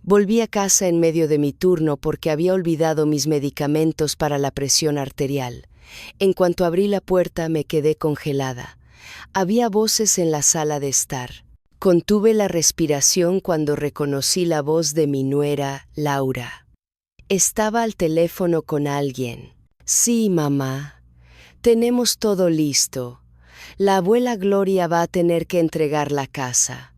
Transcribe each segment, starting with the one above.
Volví a casa en medio de mi turno porque había olvidado mis medicamentos para la presión arterial. En cuanto abrí la puerta me quedé congelada. Había voces en la sala de estar. Contuve la respiración cuando reconocí la voz de mi nuera, Laura. Estaba al teléfono con alguien. Sí, mamá. Tenemos todo listo. La abuela Gloria va a tener que entregar la casa.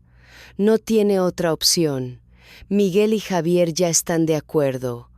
No tiene otra opción. Miguel y Javier ya están de acuerdo.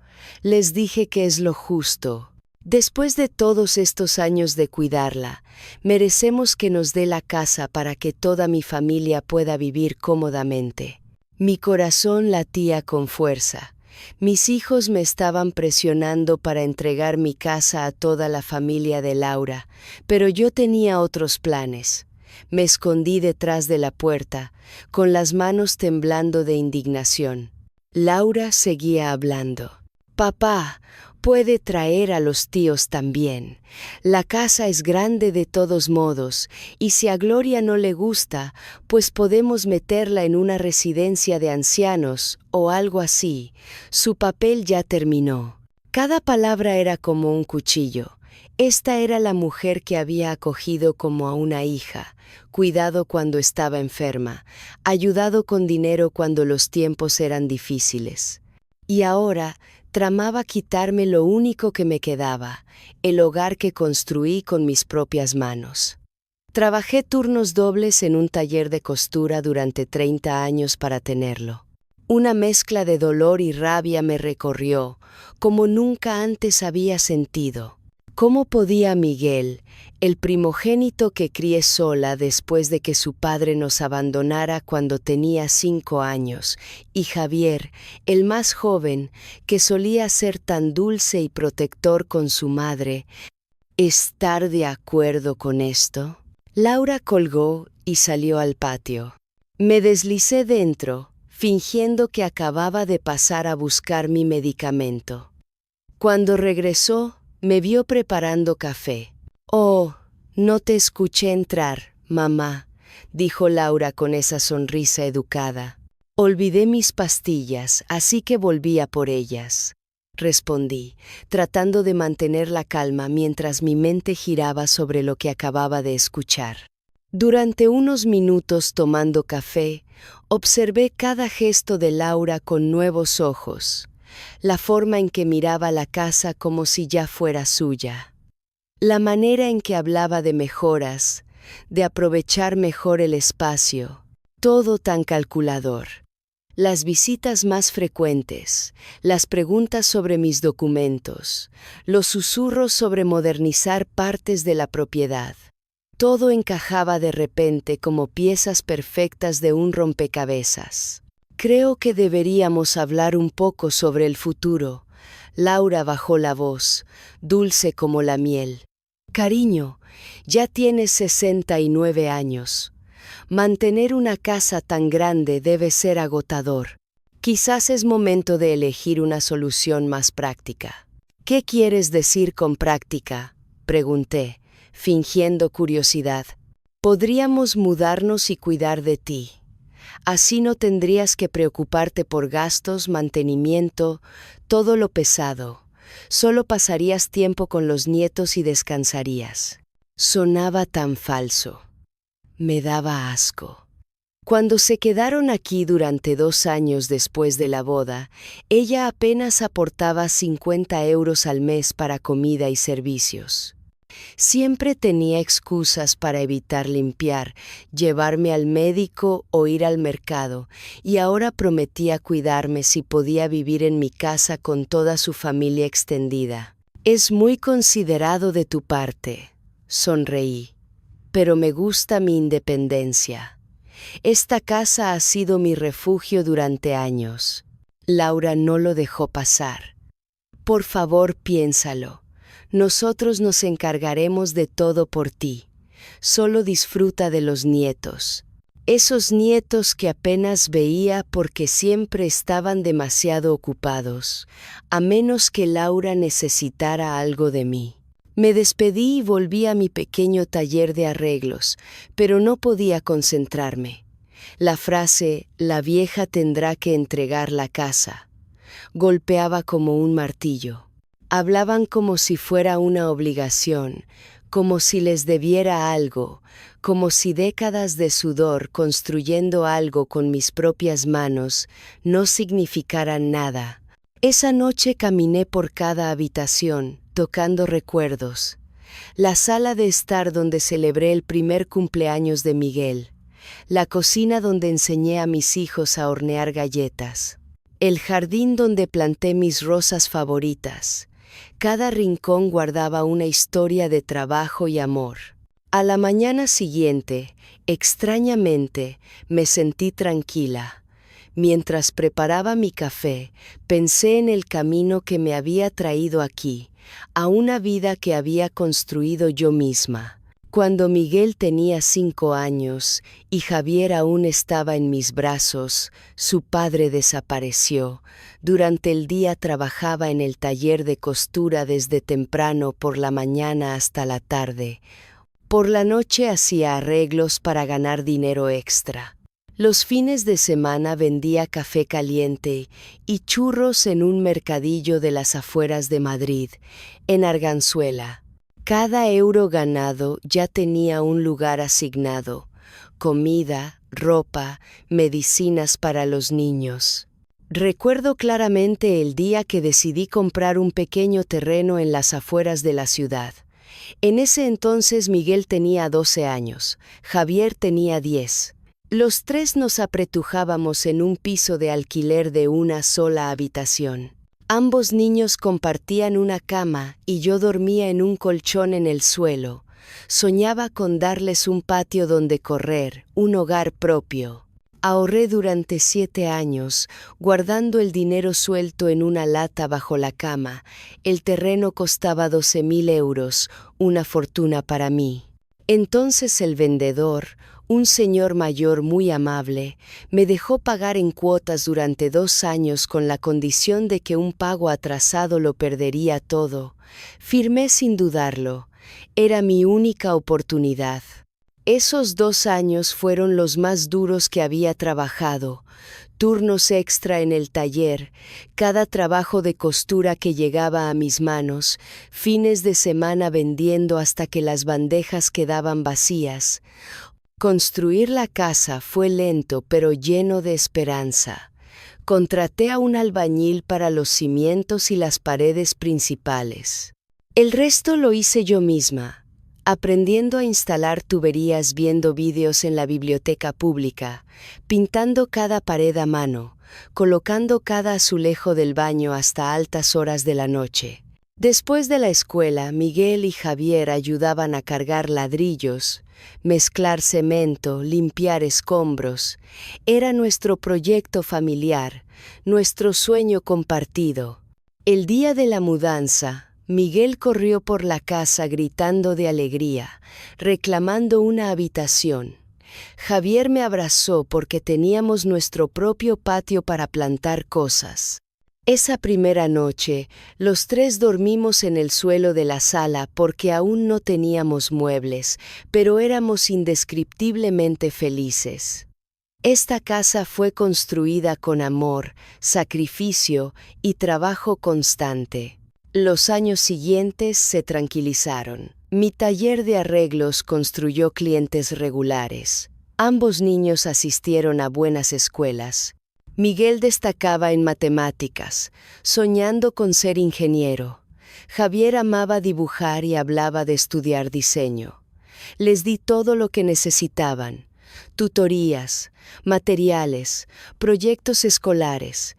Les dije que es lo justo. Después de todos estos años de cuidarla, merecemos que nos dé la casa para que toda mi familia pueda vivir cómodamente. Mi corazón latía con fuerza. Mis hijos me estaban presionando para entregar mi casa a toda la familia de Laura, pero yo tenía otros planes. Me escondí detrás de la puerta, con las manos temblando de indignación. Laura seguía hablando. Papá, puede traer a los tíos también. La casa es grande de todos modos, y si a Gloria no le gusta, pues podemos meterla en una residencia de ancianos o algo así. Su papel ya terminó. Cada palabra era como un cuchillo. Esta era la mujer que había acogido como a una hija, cuidado cuando estaba enferma, ayudado con dinero cuando los tiempos eran difíciles. Y ahora tramaba quitarme lo único que me quedaba, el hogar que construí con mis propias manos. Trabajé turnos dobles en un taller de costura durante 30 años para tenerlo. Una mezcla de dolor y rabia me recorrió, como nunca antes había sentido. ¿Cómo podía Miguel, el primogénito que crié sola después de que su padre nos abandonara cuando tenía 5 años, y Javier, el más joven, que solía ser tan dulce y protector con su madre, estar de acuerdo con esto? Laura colgó y salió al patio. Me deslicé dentro, fingiendo que acababa de pasar a buscar mi medicamento. Cuando regresó, me vio preparando café. «Oh, no te escuché entrar, mamá», dijo Laura con esa sonrisa educada. «Olvidé mis pastillas, así que volví a por ellas», respondí, tratando de mantener la calma mientras mi mente giraba sobre lo que acababa de escuchar. Durante unos minutos tomando café, observé cada gesto de Laura con nuevos ojos. La forma en que miraba la casa como si ya fuera suya. La manera en que hablaba de mejoras, de aprovechar mejor el espacio, todo tan calculador. Las visitas más frecuentes, las preguntas sobre mis documentos, los susurros sobre modernizar partes de la propiedad. Todo encajaba de repente como piezas perfectas de un rompecabezas. «Creo que deberíamos hablar un poco sobre el futuro». Laura bajó la voz, dulce como la miel. «Cariño, ya tienes 69 años. Mantener una casa tan grande debe ser agotador. Quizás es momento de elegir una solución más práctica». «¿Qué quieres decir con práctica?», pregunté, fingiendo curiosidad. «Podríamos mudarnos y cuidar de ti. Así no tendrías que preocuparte por gastos, mantenimiento, todo lo pesado. Solo pasarías tiempo con los nietos y descansarías». Sonaba tan falso. Me daba asco. Cuando se quedaron aquí durante 2 años después de la boda, ella apenas aportaba 50 euros al mes para comida y servicios. Siempre tenía excusas para evitar limpiar, llevarme al médico o ir al mercado, y ahora prometía cuidarme si podía vivir en mi casa con toda su familia extendida. «Es muy considerado de tu parte», sonreí, «pero me gusta mi independencia. Esta casa ha sido mi refugio durante años». Laura no lo dejó pasar. «Por favor, piénsalo. Nosotros nos encargaremos de todo por ti. Solo disfruta de los nietos». Esos nietos que apenas veía porque siempre estaban demasiado ocupados, a menos que Laura necesitara algo de mí. Me despedí y volví a mi pequeño taller de arreglos, pero no podía concentrarme. La frase «la vieja tendrá que entregar la casa» golpeaba como un martillo. Hablaban como si fuera una obligación, como si les debiera algo, como si décadas de sudor construyendo algo con mis propias manos no significaran nada. Esa noche caminé por cada habitación, tocando recuerdos. La sala de estar donde celebré el primer cumpleaños de Miguel. La cocina donde enseñé a mis hijos a hornear galletas. El jardín donde planté mis rosas favoritas. Cada rincón guardaba una historia de trabajo y amor. A la mañana siguiente, extrañamente, me sentí tranquila. Mientras preparaba mi café, pensé en el camino que me había traído aquí, a una vida que había construido yo misma. Cuando Miguel tenía 5 años y Javier aún estaba en mis brazos, su padre desapareció. Durante el día trabajaba en el taller de costura desde temprano por la mañana hasta la tarde. Por la noche hacía arreglos para ganar dinero extra. Los fines de semana vendía café caliente y churros en un mercadillo de las afueras de Madrid, en Arganzuela. Cada euro ganado ya tenía un lugar asignado: comida, ropa, medicinas para los niños. Recuerdo claramente el día que decidí comprar un pequeño terreno en las afueras de la ciudad. En ese entonces Miguel tenía 12 años, Javier tenía 10. Los tres nos apretujábamos en un piso de alquiler de una sola habitación. Ambos niños compartían una cama y yo dormía en un colchón en el suelo. Soñaba con darles un patio donde correr, un hogar propio. Ahorré durante 7 años, guardando el dinero suelto en una lata bajo la cama. El terreno costaba 12.000 euros, una fortuna para mí. Entonces el vendedor, un señor mayor muy amable, me dejó pagar en cuotas durante 2 años con la condición de que un pago atrasado lo perdería todo. Firmé sin dudarlo. Era mi única oportunidad. Esos 2 años fueron los más duros que había trabajado. Turnos extra en el taller, cada trabajo de costura que llegaba a mis manos, fines de semana vendiendo hasta que las bandejas quedaban vacías. Construir la casa fue lento pero lleno de esperanza. Contraté a un albañil para los cimientos y las paredes principales. El resto lo hice yo misma, aprendiendo a instalar tuberías viendo vídeos en la biblioteca pública, pintando cada pared a mano, colocando cada azulejo del baño hasta altas horas de la noche. Después de la escuela, Miguel y Javier ayudaban a cargar ladrillos, mezclar cemento, limpiar escombros. Era nuestro proyecto familiar, nuestro sueño compartido. El día de la mudanza, Miguel corrió por la casa gritando de alegría, reclamando una habitación. Javier me abrazó porque teníamos nuestro propio patio para plantar cosas. Esa primera noche, los tres dormimos en el suelo de la sala porque aún no teníamos muebles, pero éramos indescriptiblemente felices. Esta casa fue construida con amor, sacrificio y trabajo constante. Los años siguientes se tranquilizaron. Mi taller de arreglos construyó clientes regulares. Ambos niños asistieron a buenas escuelas. Miguel destacaba en matemáticas, soñando con ser ingeniero. Javier amaba dibujar y hablaba de estudiar diseño. Les di todo lo que necesitaban: tutorías, materiales, proyectos escolares.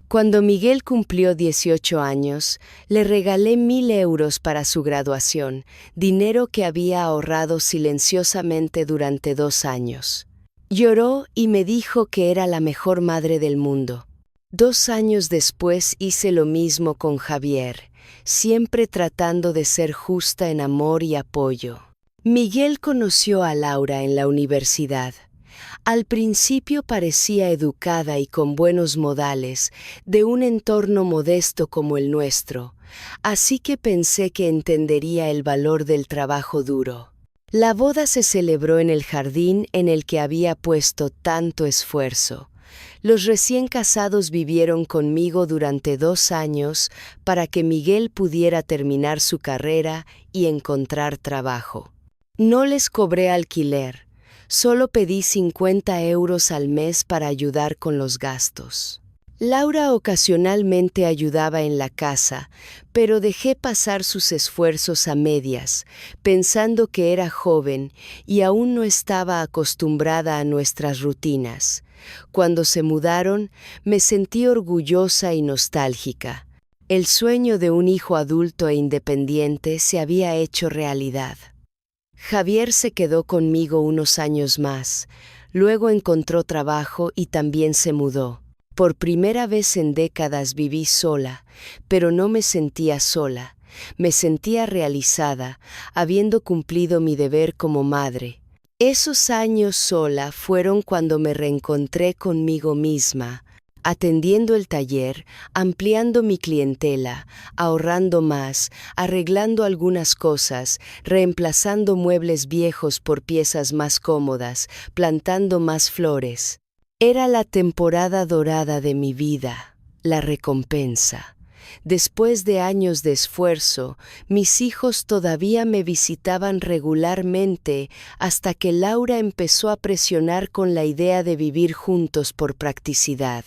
Cuando Miguel cumplió 18 años, le regalé 1.000 euros para su graduación, dinero que había ahorrado silenciosamente durante 2 años. Lloró y me dijo que era la mejor madre del mundo. 2 años después hice lo mismo con Javier, siempre tratando de ser justa en amor y apoyo. Miguel conoció a Laura en la universidad. Al principio parecía educada y con buenos modales, de un entorno modesto como el nuestro, así que pensé que entendería el valor del trabajo duro. La boda se celebró en el jardín en el que había puesto tanto esfuerzo. Los recién casados vivieron conmigo durante 2 años para que Miguel pudiera terminar su carrera y encontrar trabajo. No les cobré alquiler, solo pedí 50 euros al mes para ayudar con los gastos. Laura ocasionalmente ayudaba en la casa, pero dejé pasar sus esfuerzos a medias, pensando que era joven y aún no estaba acostumbrada a nuestras rutinas. Cuando se mudaron, me sentí orgullosa y nostálgica. El sueño de un hijo adulto e independiente se había hecho realidad. Javier se quedó conmigo unos años más, luego encontró trabajo y también se mudó. Por primera vez en décadas viví sola, pero no me sentía sola. Me sentía realizada, habiendo cumplido mi deber como madre. Esos años sola fueron cuando me reencontré conmigo misma, atendiendo el taller, ampliando mi clientela, ahorrando más, arreglando algunas cosas, reemplazando muebles viejos por piezas más cómodas, plantando más flores. Era la temporada dorada de mi vida, la recompensa. Después de años de esfuerzo, mis hijos todavía me visitaban regularmente hasta que Laura empezó a presionar con la idea de vivir juntos por practicidad.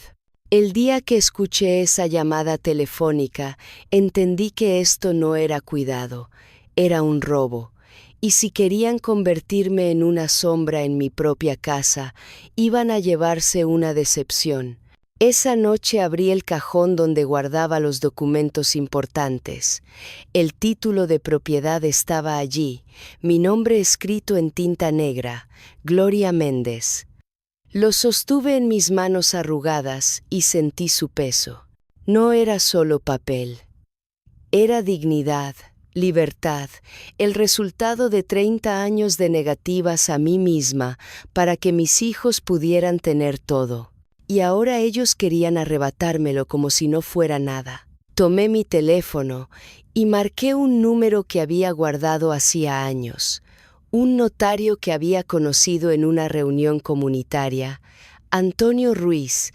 El día que escuché esa llamada telefónica, entendí que esto no era cuidado, era un robo. Y si querían convertirme en una sombra en mi propia casa, iban a llevarse una decepción. Esa noche abrí el cajón donde guardaba los documentos importantes. El título de propiedad estaba allí, mi nombre escrito en tinta negra, Gloria Méndez. Lo sostuve en mis manos arrugadas y sentí su peso. No era solo papel, era dignidad. Libertad, el resultado de 30 años de negativas a mí misma para que mis hijos pudieran tener todo. Y ahora ellos querían arrebatármelo como si no fuera nada. Tomé mi teléfono y marqué un número que había guardado hacía años. Un notario que había conocido en una reunión comunitaria, Antonio Ruiz,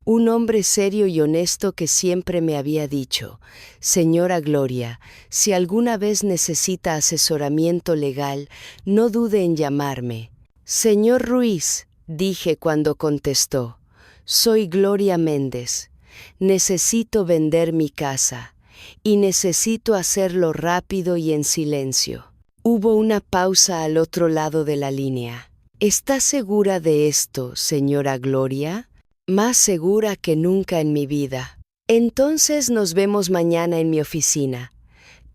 un hombre serio y honesto que siempre me había dicho: «Señora Gloria, si alguna vez necesita asesoramiento legal, no dude en llamarme». «Señor Ruiz», dije cuando contestó, «soy Gloria Méndez. Necesito vender mi casa, y necesito hacerlo rápido y en silencio». Hubo una pausa al otro lado de la línea. «¿Está segura de esto, señora Gloria?» «Más segura que nunca en mi vida». «Entonces nos vemos mañana en mi oficina.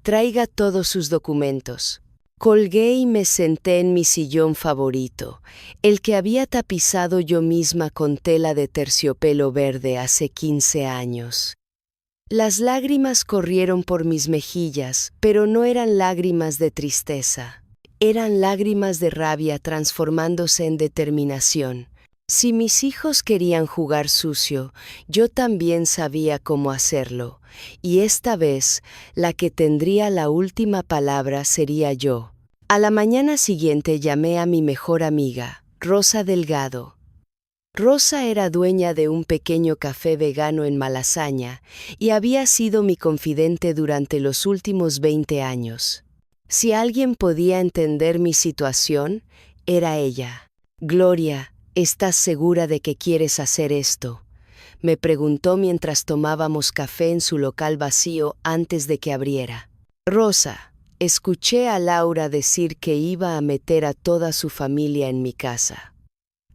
Traiga todos sus documentos». Colgué y me senté en mi sillón favorito, el que había tapizado yo misma con tela de terciopelo verde hace 15 años. Las lágrimas corrieron por mis mejillas, pero no eran lágrimas de tristeza. Eran lágrimas de rabia transformándose en determinación. Si mis hijos querían jugar sucio, yo también sabía cómo hacerlo, y esta vez la que tendría la última palabra sería yo. A la mañana siguiente llamé a mi mejor amiga, Rosa Delgado. Rosa era dueña de un pequeño café vegano en Malasaña y había sido mi confidente durante los últimos 20 años. Si alguien podía entender mi situación, era ella. «Gloria, ¿estás segura de que quieres hacer esto?», me preguntó mientras tomábamos café en su local vacío antes de que abriera. «Rosa», escuché a Laura decir que iba a meter a toda su familia en mi casa.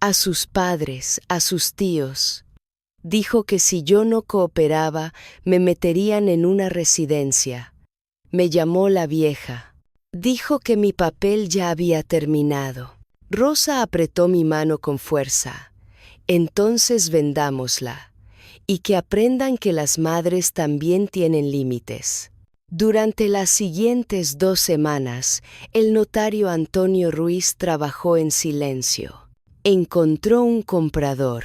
A sus padres, a sus tíos. Dijo que si yo no cooperaba, me meterían en una residencia. Me llamó la vieja. Dijo que mi papel ya había terminado. Rosa apretó mi mano con fuerza. «Entonces vendámosla. Y que aprendan que las madres también tienen límites». Durante las siguientes 2 semanas, el notario Antonio Ruiz trabajó en silencio. Encontró un comprador,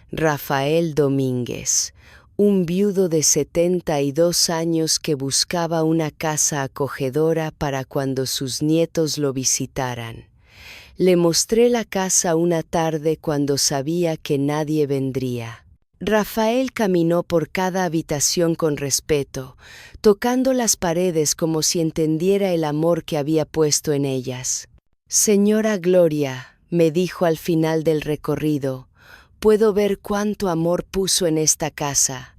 Rafael Domínguez, un viudo de 72 años que buscaba una casa acogedora para cuando sus nietos lo visitaran. Le mostré la casa una tarde cuando sabía que nadie vendría. Rafael caminó por cada habitación con respeto, tocando las paredes como si entendiera el amor que había puesto en ellas. «Señora Gloria», me dijo al final del recorrido, «puedo ver cuánto amor puso en esta casa.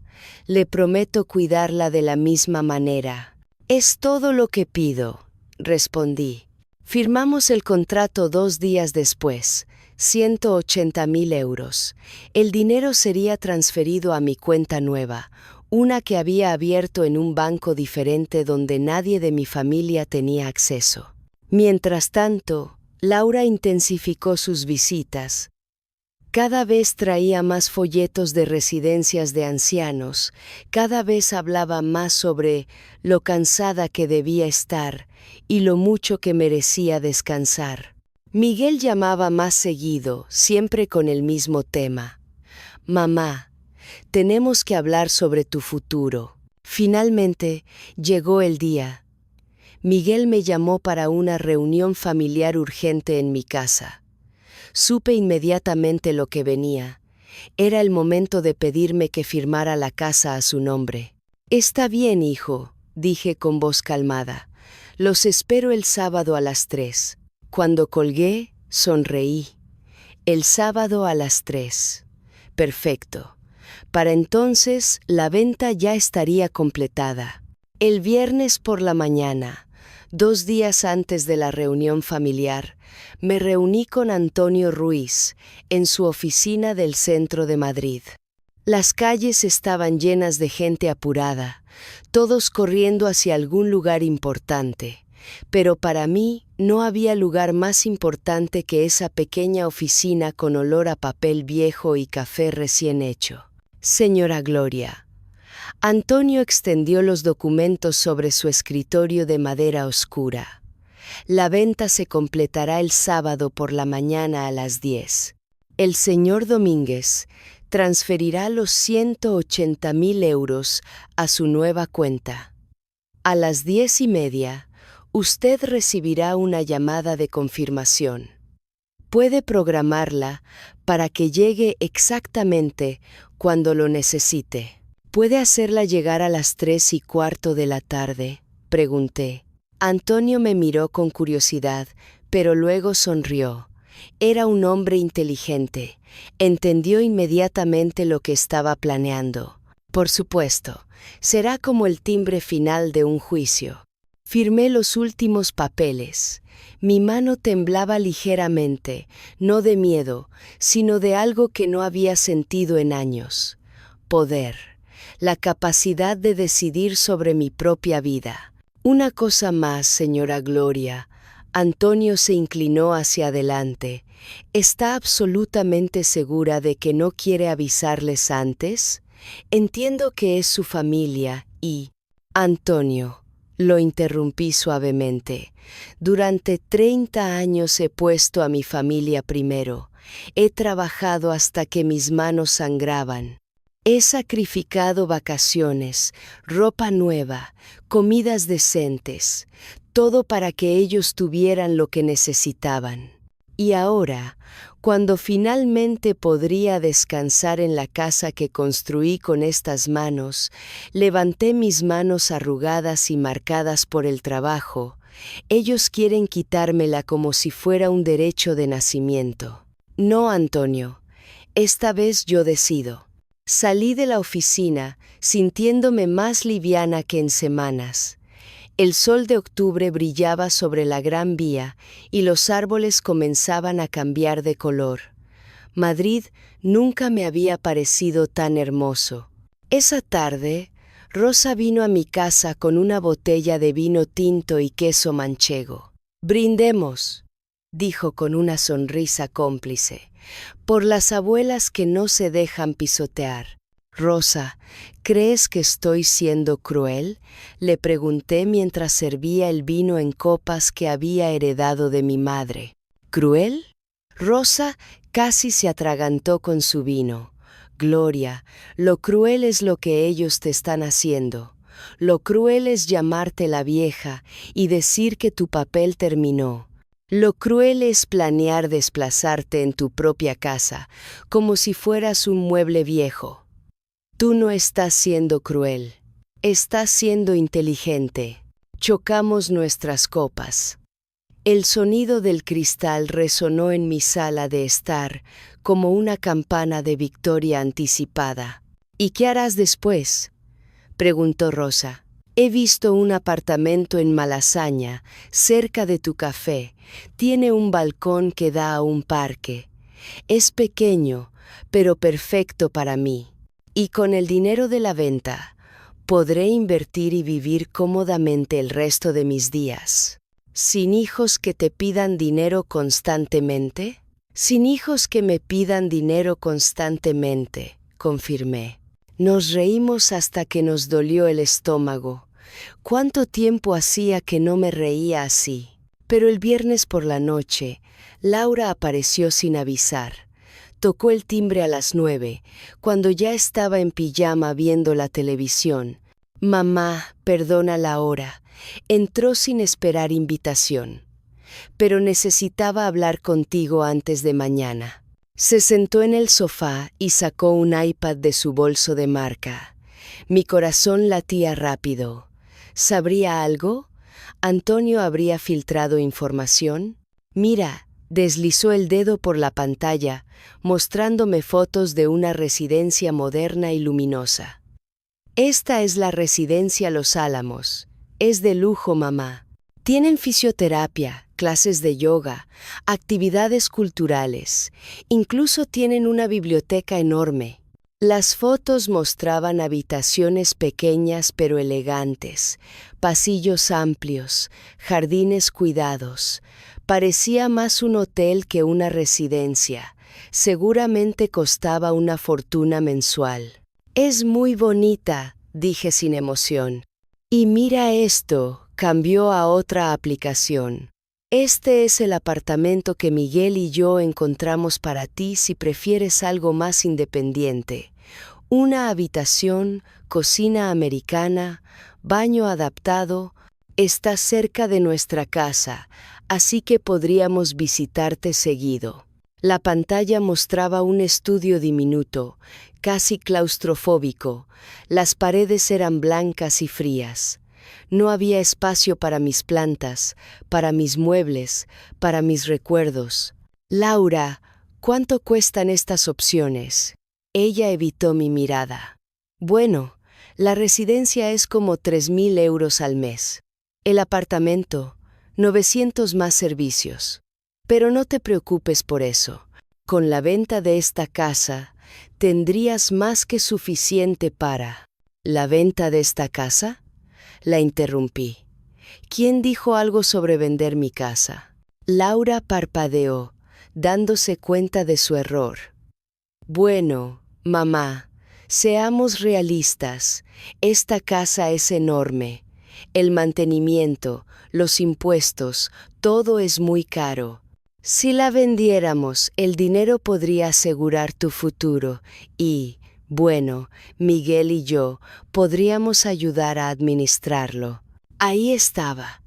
Le prometo cuidarla de la misma manera». «Es todo lo que pido», respondí. Firmamos el contrato 2 días después, 180.000 euros. El dinero sería transferido a mi cuenta nueva, una que había abierto en un banco diferente donde nadie de mi familia tenía acceso. Mientras tanto, Laura intensificó sus visitas. Cada vez traía más folletos de residencias de ancianos, cada vez hablaba más sobre lo cansada que debía estar y lo mucho que merecía descansar. Miguel llamaba más seguido, siempre con el mismo tema. «Mamá, tenemos que hablar sobre tu futuro». Finalmente, llegó el día. Miguel me llamó para una reunión familiar urgente en mi casa. Supe inmediatamente lo que venía. Era el momento de pedirme que firmara la casa a su nombre. «Está bien, hijo», dije con voz calmada. «Los espero el sábado a las 3». Cuando colgué, sonreí. El sábado a las 3. Perfecto. Para entonces, la venta ya estaría completada. El viernes por la mañana, 2 días antes de la reunión familiar, me reuní con Antonio Ruiz en su oficina del centro de Madrid. Las calles estaban llenas de gente apurada, todos corriendo hacia algún lugar importante. Pero para mí no había lugar más importante que esa pequeña oficina con olor a papel viejo y café recién hecho. «Señora Gloria». Antonio extendió los documentos sobre su escritorio de madera oscura. «La venta se completará el sábado por la mañana a las 10. El señor Domínguez transferirá los 180.000 euros a su nueva cuenta. A las 10:30, usted recibirá una llamada de confirmación. Puede programarla para que llegue exactamente cuando lo necesite». «¿Puede hacerla llegar a las 3:15 de la tarde?», pregunté. Antonio me miró con curiosidad, pero luego sonrió. Era un hombre inteligente. Entendió inmediatamente lo que estaba planeando. «Por supuesto, será como el timbre final de un juicio». Firmé los últimos papeles. Mi mano temblaba ligeramente, no de miedo, sino de algo que no había sentido en años. Poder. La capacidad de decidir sobre mi propia vida. «Una cosa más, señora Gloria». Antonio se inclinó hacia adelante. «¿Está absolutamente segura de que no quiere avisarles antes? Entiendo que es su familia y...» «Antonio», lo interrumpí suavemente, «durante 30 años he puesto a mi familia primero. He trabajado hasta que mis manos sangraban. He sacrificado vacaciones, ropa nueva, comidas decentes, todo para que ellos tuvieran lo que necesitaban. Y ahora, cuando finalmente podría descansar en la casa que construí con estas manos, levanté mis manos arrugadas y marcadas por el trabajo. Ellos quieren quitármela como si fuera un derecho de nacimiento. No, Antonio, esta vez yo decido». Salí de la oficina sintiéndome más liviana que en semanas. El sol de octubre brillaba sobre la Gran Vía y los árboles comenzaban a cambiar de color. Madrid nunca me había parecido tan hermoso. Esa tarde, Rosa vino a mi casa con una botella de vino tinto y queso manchego. «Brindemos», dijo con una sonrisa cómplice, «por las abuelas que no se dejan pisotear». «Rosa, ¿crees que estoy siendo cruel?», le pregunté mientras servía el vino en copas que había heredado de mi madre. «¿Cruel?». Rosa casi se atragantó con su vino. Gloria, lo cruel es lo que ellos te están haciendo. Lo cruel es llamarte la vieja y decir que tu papel terminó. Lo cruel es planear desplazarte en tu propia casa, como si fueras un mueble viejo. Tú no estás siendo cruel, estás siendo inteligente. Chocamos nuestras copas. El sonido del cristal resonó en mi sala de estar como una campana de victoria anticipada. ¿Y qué harás después?, preguntó Rosa. He visto un apartamento en Malasaña, cerca de tu café. Tiene un balcón que da a un parque. Es pequeño, pero perfecto para mí. Y con el dinero de la venta, podré invertir y vivir cómodamente el resto de mis días. ¿Sin hijos que te pidan dinero constantemente? Sin hijos que me pidan dinero constantemente, confirmé. Nos reímos hasta que nos dolió el estómago. ¿Cuánto tiempo hacía que no me reía así? Pero el viernes por la noche, Laura apareció sin avisar. Tocó el timbre a las 9, cuando ya estaba en pijama viendo la televisión. Mamá, perdona la hora. Entró sin esperar invitación. Pero necesitaba hablar contigo antes de mañana. Se sentó en el sofá y sacó un iPad de su bolso de marca. Mi corazón latía rápido. ¿Sabría algo? ¿Antonio habría filtrado información? Mira, deslizó el dedo por la pantalla, mostrándome fotos de una residencia moderna y luminosa. Esta es la residencia Los Álamos. Es de lujo, mamá. Tienen fisioterapia, clases de yoga, actividades culturales. Incluso tienen una biblioteca enorme. Las fotos mostraban habitaciones pequeñas pero elegantes, pasillos amplios, jardines cuidados. Parecía más un hotel que una residencia. Seguramente costaba una fortuna mensual. Es muy bonita, dije sin emoción. Y mira esto, cambió a otra aplicación. Este es el apartamento que Miguel y yo encontramos para ti si prefieres algo más independiente. Una habitación, cocina americana, baño adaptado. Está cerca de nuestra casa, así que podríamos visitarte seguido. La pantalla mostraba un estudio diminuto, casi claustrofóbico. Las paredes eran blancas y frías. No había espacio para mis plantas, para mis muebles, para mis recuerdos. Laura, ¿cuánto cuestan estas opciones? Ella evitó mi mirada. Bueno, la residencia es como 3.000 euros al mes. El apartamento, 900 más servicios. Pero no te preocupes por eso. Con la venta de esta casa, tendrías más que suficiente para... ¿La venta de esta casa? La interrumpí. ¿Quién dijo algo sobre vender mi casa? Laura parpadeó, dándose cuenta de su error. Bueno, mamá, seamos realistas. Esta casa es enorme. El mantenimiento, los impuestos, todo es muy caro. Si la vendiéramos, el dinero podría asegurar tu futuro y, bueno, Miguel y yo podríamos ayudar a administrarlo. Ahí estaba,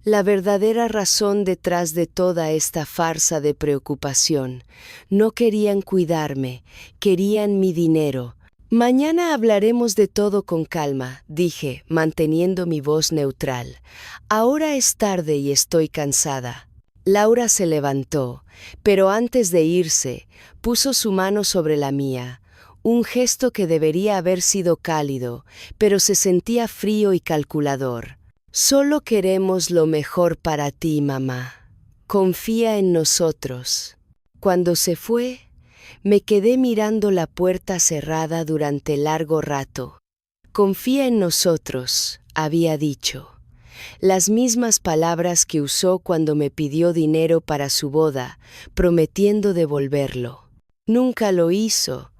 la verdadera razón detrás de toda esta farsa de preocupación. No querían cuidarme, querían mi dinero. Mañana hablaremos de todo con calma, dije, manteniendo mi voz neutral. Ahora es tarde y estoy cansada. Laura se levantó, pero antes de irse, puso su mano sobre la mía, un gesto que debería haber sido cálido, pero se sentía frío y calculador. Solo queremos lo mejor para ti, mamá. Confía en nosotros. Cuando se fue, me quedé mirando la puerta cerrada durante largo rato. Confía en nosotros, había dicho. Las mismas palabras que usó cuando me pidió dinero para su boda, prometiendo devolverlo. Nunca lo hizo.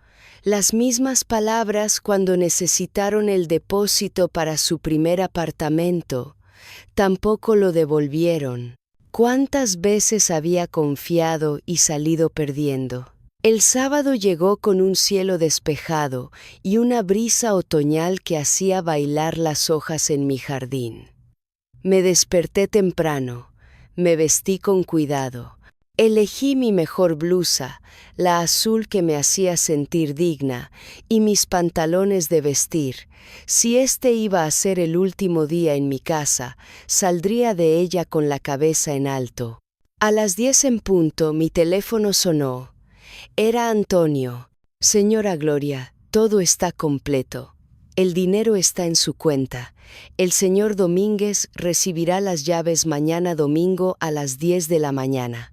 Las mismas palabras cuando necesitaron el depósito para su primer apartamento. Tampoco lo devolvieron. ¿Cuántas veces había confiado y salido perdiendo? El sábado llegó con un cielo despejado y una brisa otoñal que hacía bailar las hojas en mi jardín. Me desperté temprano, me vestí con cuidado. Elegí mi mejor blusa, la azul que me hacía sentir digna, y mis pantalones de vestir. Si este iba a ser el último día en mi casa, saldría de ella con la cabeza en alto. A las 10 en punto mi teléfono sonó. Era Antonio. Señora Gloria, todo está completo. El dinero está en su cuenta. El señor Domínguez recibirá las llaves mañana domingo a las 10 de la mañana.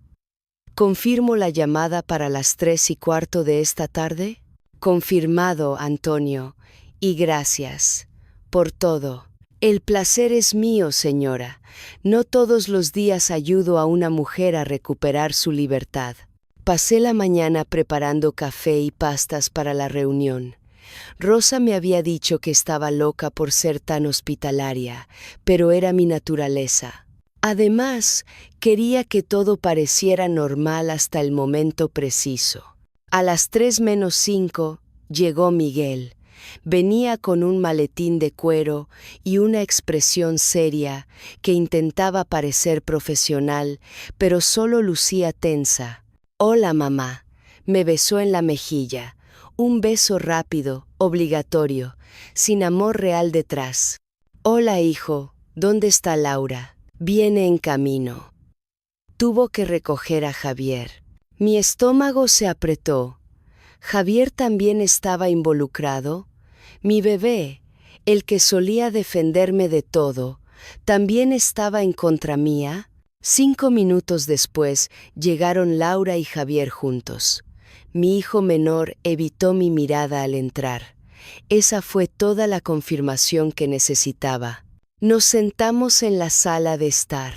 ¿Confirmo la llamada para las 3:15 de esta tarde? Confirmado, Antonio, y gracias por todo. El placer es mío, señora. No todos los días ayudo a una mujer a recuperar su libertad. Pasé la mañana preparando café y pastas para la reunión. Rosa me había dicho que estaba loca por ser tan hospitalaria, pero era mi naturaleza. Además, quería que todo pareciera normal hasta el momento preciso. A las 3:05 llegó Miguel. Venía con un maletín de cuero y una expresión seria que intentaba parecer profesional, pero solo lucía tensa. «Hola, mamá». Me besó en la mejilla. Un beso rápido, obligatorio, sin amor real detrás. «Hola, hijo, ¿dónde está Laura?» «Viene en camino». Tuvo que recoger a Javier. Mi estómago se apretó. ¿Javier también estaba involucrado? Mi bebé, el que solía defenderme de todo, ¿también estaba en contra mía? 5 minutos después llegaron Laura y Javier juntos. Mi hijo menor evitó mi mirada al entrar. Esa fue toda la confirmación que necesitaba. Nos sentamos en la sala de estar.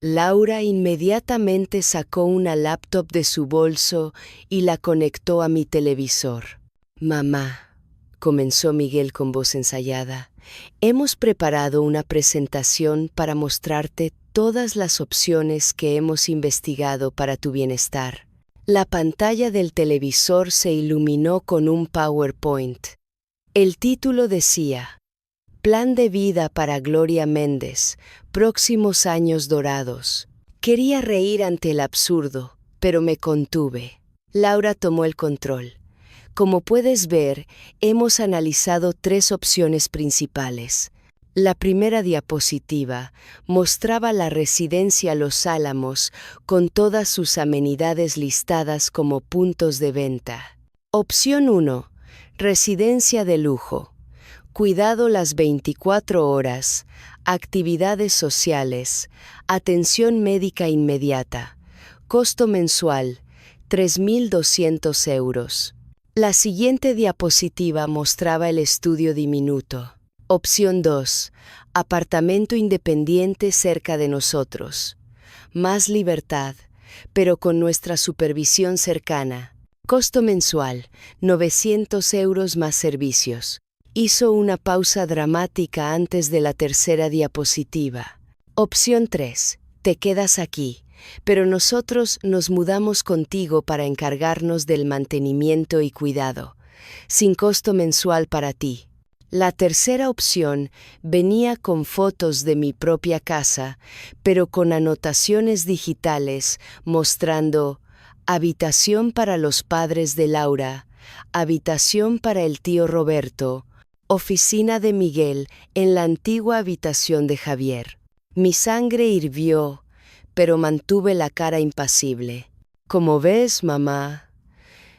Laura inmediatamente sacó una laptop de su bolso y la conectó a mi televisor. «Mamá», comenzó Miguel con voz ensayada, «hemos preparado una presentación para mostrarte todas las opciones que hemos investigado para tu bienestar». La pantalla del televisor se iluminó con un PowerPoint. El título decía: Plan de vida para Gloria Méndez, próximos años dorados. Quería reír ante el absurdo, pero me contuve. Laura tomó el control. Como puedes ver, hemos analizado 3 opciones principales. La primera diapositiva mostraba la residencia Los Álamos con todas sus amenidades listadas como puntos de venta. Opción 1. Residencia de lujo. Cuidado las 24 horas, actividades sociales, atención médica inmediata. Costo mensual, 3.200 euros. La siguiente diapositiva mostraba el estudio diminuto. Opción 2. Apartamento independiente cerca de nosotros. Más libertad, pero con nuestra supervisión cercana. Costo mensual, 900 euros más servicios. Hizo una pausa dramática antes de la tercera diapositiva. Opción 3. Te quedas aquí, pero nosotros nos mudamos contigo para encargarnos del mantenimiento y cuidado, sin costo mensual para ti. La tercera opción venía con fotos de mi propia casa, pero con anotaciones digitales mostrando habitación para los padres de Laura, habitación para el tío Roberto, oficina de Miguel en la antigua habitación de Javier. Mi sangre hirvió, pero mantuve la cara impasible. «Como ves, mamá».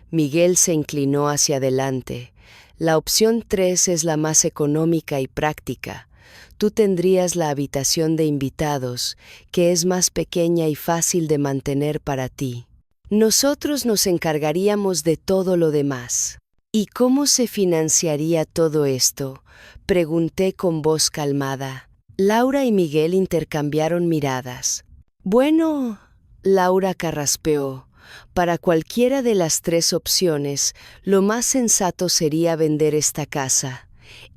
Miguel se inclinó hacia adelante. «La opción 3 es la más económica y práctica. Tú tendrías la habitación de invitados, que es más pequeña y fácil de mantener para ti. Nosotros nos encargaríamos de todo lo demás». «¿Y cómo se financiaría todo esto?», pregunté con voz calmada. Laura y Miguel intercambiaron miradas. «Bueno», Laura carraspeó, «para cualquiera de las 3 opciones, lo más sensato sería vender esta casa.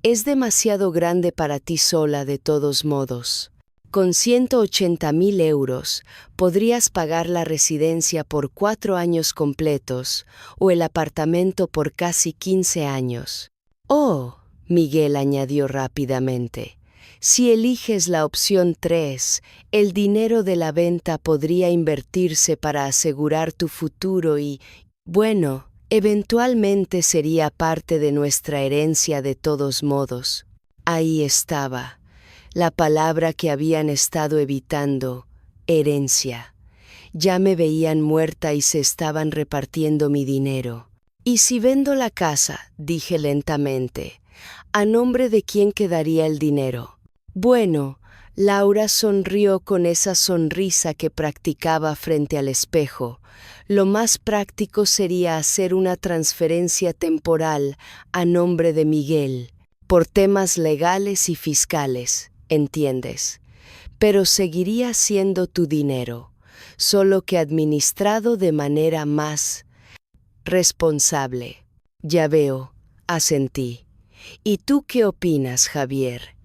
Es demasiado grande para ti sola de todos modos». Con 180.000 euros podrías pagar la residencia por 4 años completos o el apartamento por casi 15 años. Oh, Miguel añadió rápidamente, si eliges la opción 3, el dinero de la venta podría invertirse para asegurar tu futuro y, bueno, eventualmente sería parte de nuestra herencia de todos modos. Ahí estaba, la palabra que habían estado evitando, herencia. Ya me veían muerta y se estaban repartiendo mi dinero. ¿Y si vendo la casa?, dije lentamente. ¿A nombre de quién quedaría el dinero? Bueno, Laura sonrió con esa sonrisa que practicaba frente al espejo. Lo más práctico sería hacer una transferencia temporal a nombre de Miguel, por temas legales y fiscales, ¿entiendes? Pero seguiría siendo tu dinero, solo que administrado de manera más responsable. Ya veo, asentí. ¿Y tú qué opinas, Javier?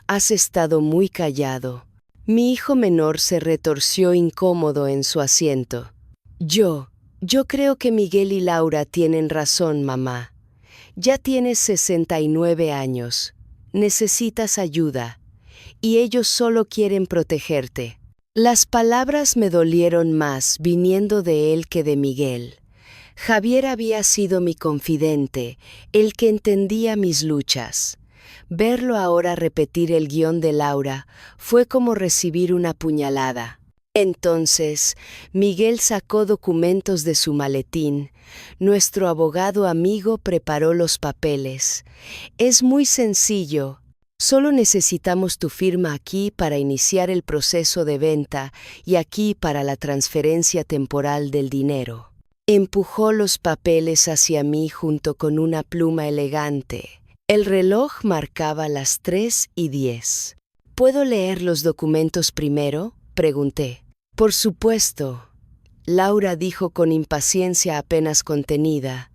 Has estado muy callado. Mi hijo menor se retorció incómodo en su asiento. Yo creo que Miguel y Laura tienen razón, mamá. Ya tienes 69 años. Necesitas ayuda. Y ellos solo quieren protegerte. Las palabras me dolieron más viniendo de él que de Miguel. Javier había sido mi confidente, el que entendía mis luchas. Verlo ahora repetir el guión de Laura fue como recibir una puñalada. Entonces, Miguel sacó documentos de su maletín. Nuestro abogado amigo preparó los papeles. Es muy sencillo. Solo necesitamos tu firma aquí para iniciar el proceso de venta y aquí para la transferencia temporal del dinero. Empujó los papeles hacia mí junto con una pluma elegante. El reloj marcaba las 3:10. ¿Puedo leer los documentos primero?, pregunté. Por supuesto, Laura dijo con impaciencia apenas contenida,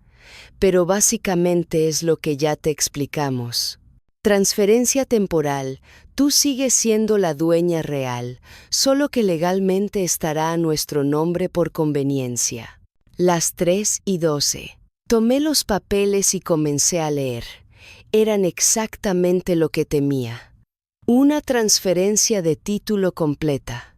pero básicamente es lo que ya te explicamos. Transferencia temporal, tú sigues siendo la dueña real, solo que legalmente estará a nuestro nombre por conveniencia. Las 3:12. Tomé los papeles y comencé a leer. Eran exactamente lo que temía. Una transferencia de título completa.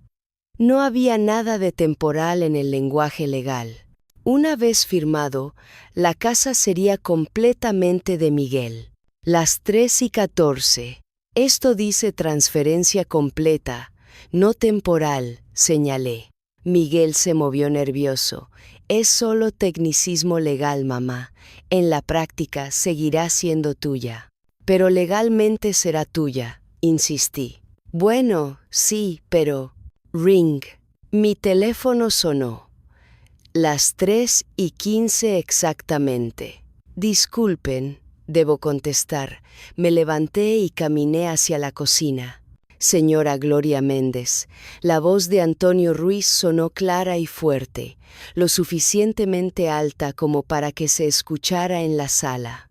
No había nada de temporal en el lenguaje legal. Una vez firmado, la casa sería completamente de Miguel. Las 3:14. Esto dice transferencia completa, no temporal, señalé. Miguel se movió nervioso. Es solo tecnicismo legal, mamá. En la práctica seguirá siendo tuya. Pero legalmente será tuya, insistí. Bueno, sí, pero... Ring. Mi teléfono sonó. Las 3:15 exactamente. Disculpen, debo contestar. Me levanté y caminé hacia la cocina. Señora Gloria Méndez, la voz de Antonio Ruiz sonó clara y fuerte, lo suficientemente alta como para que se escuchara en la sala.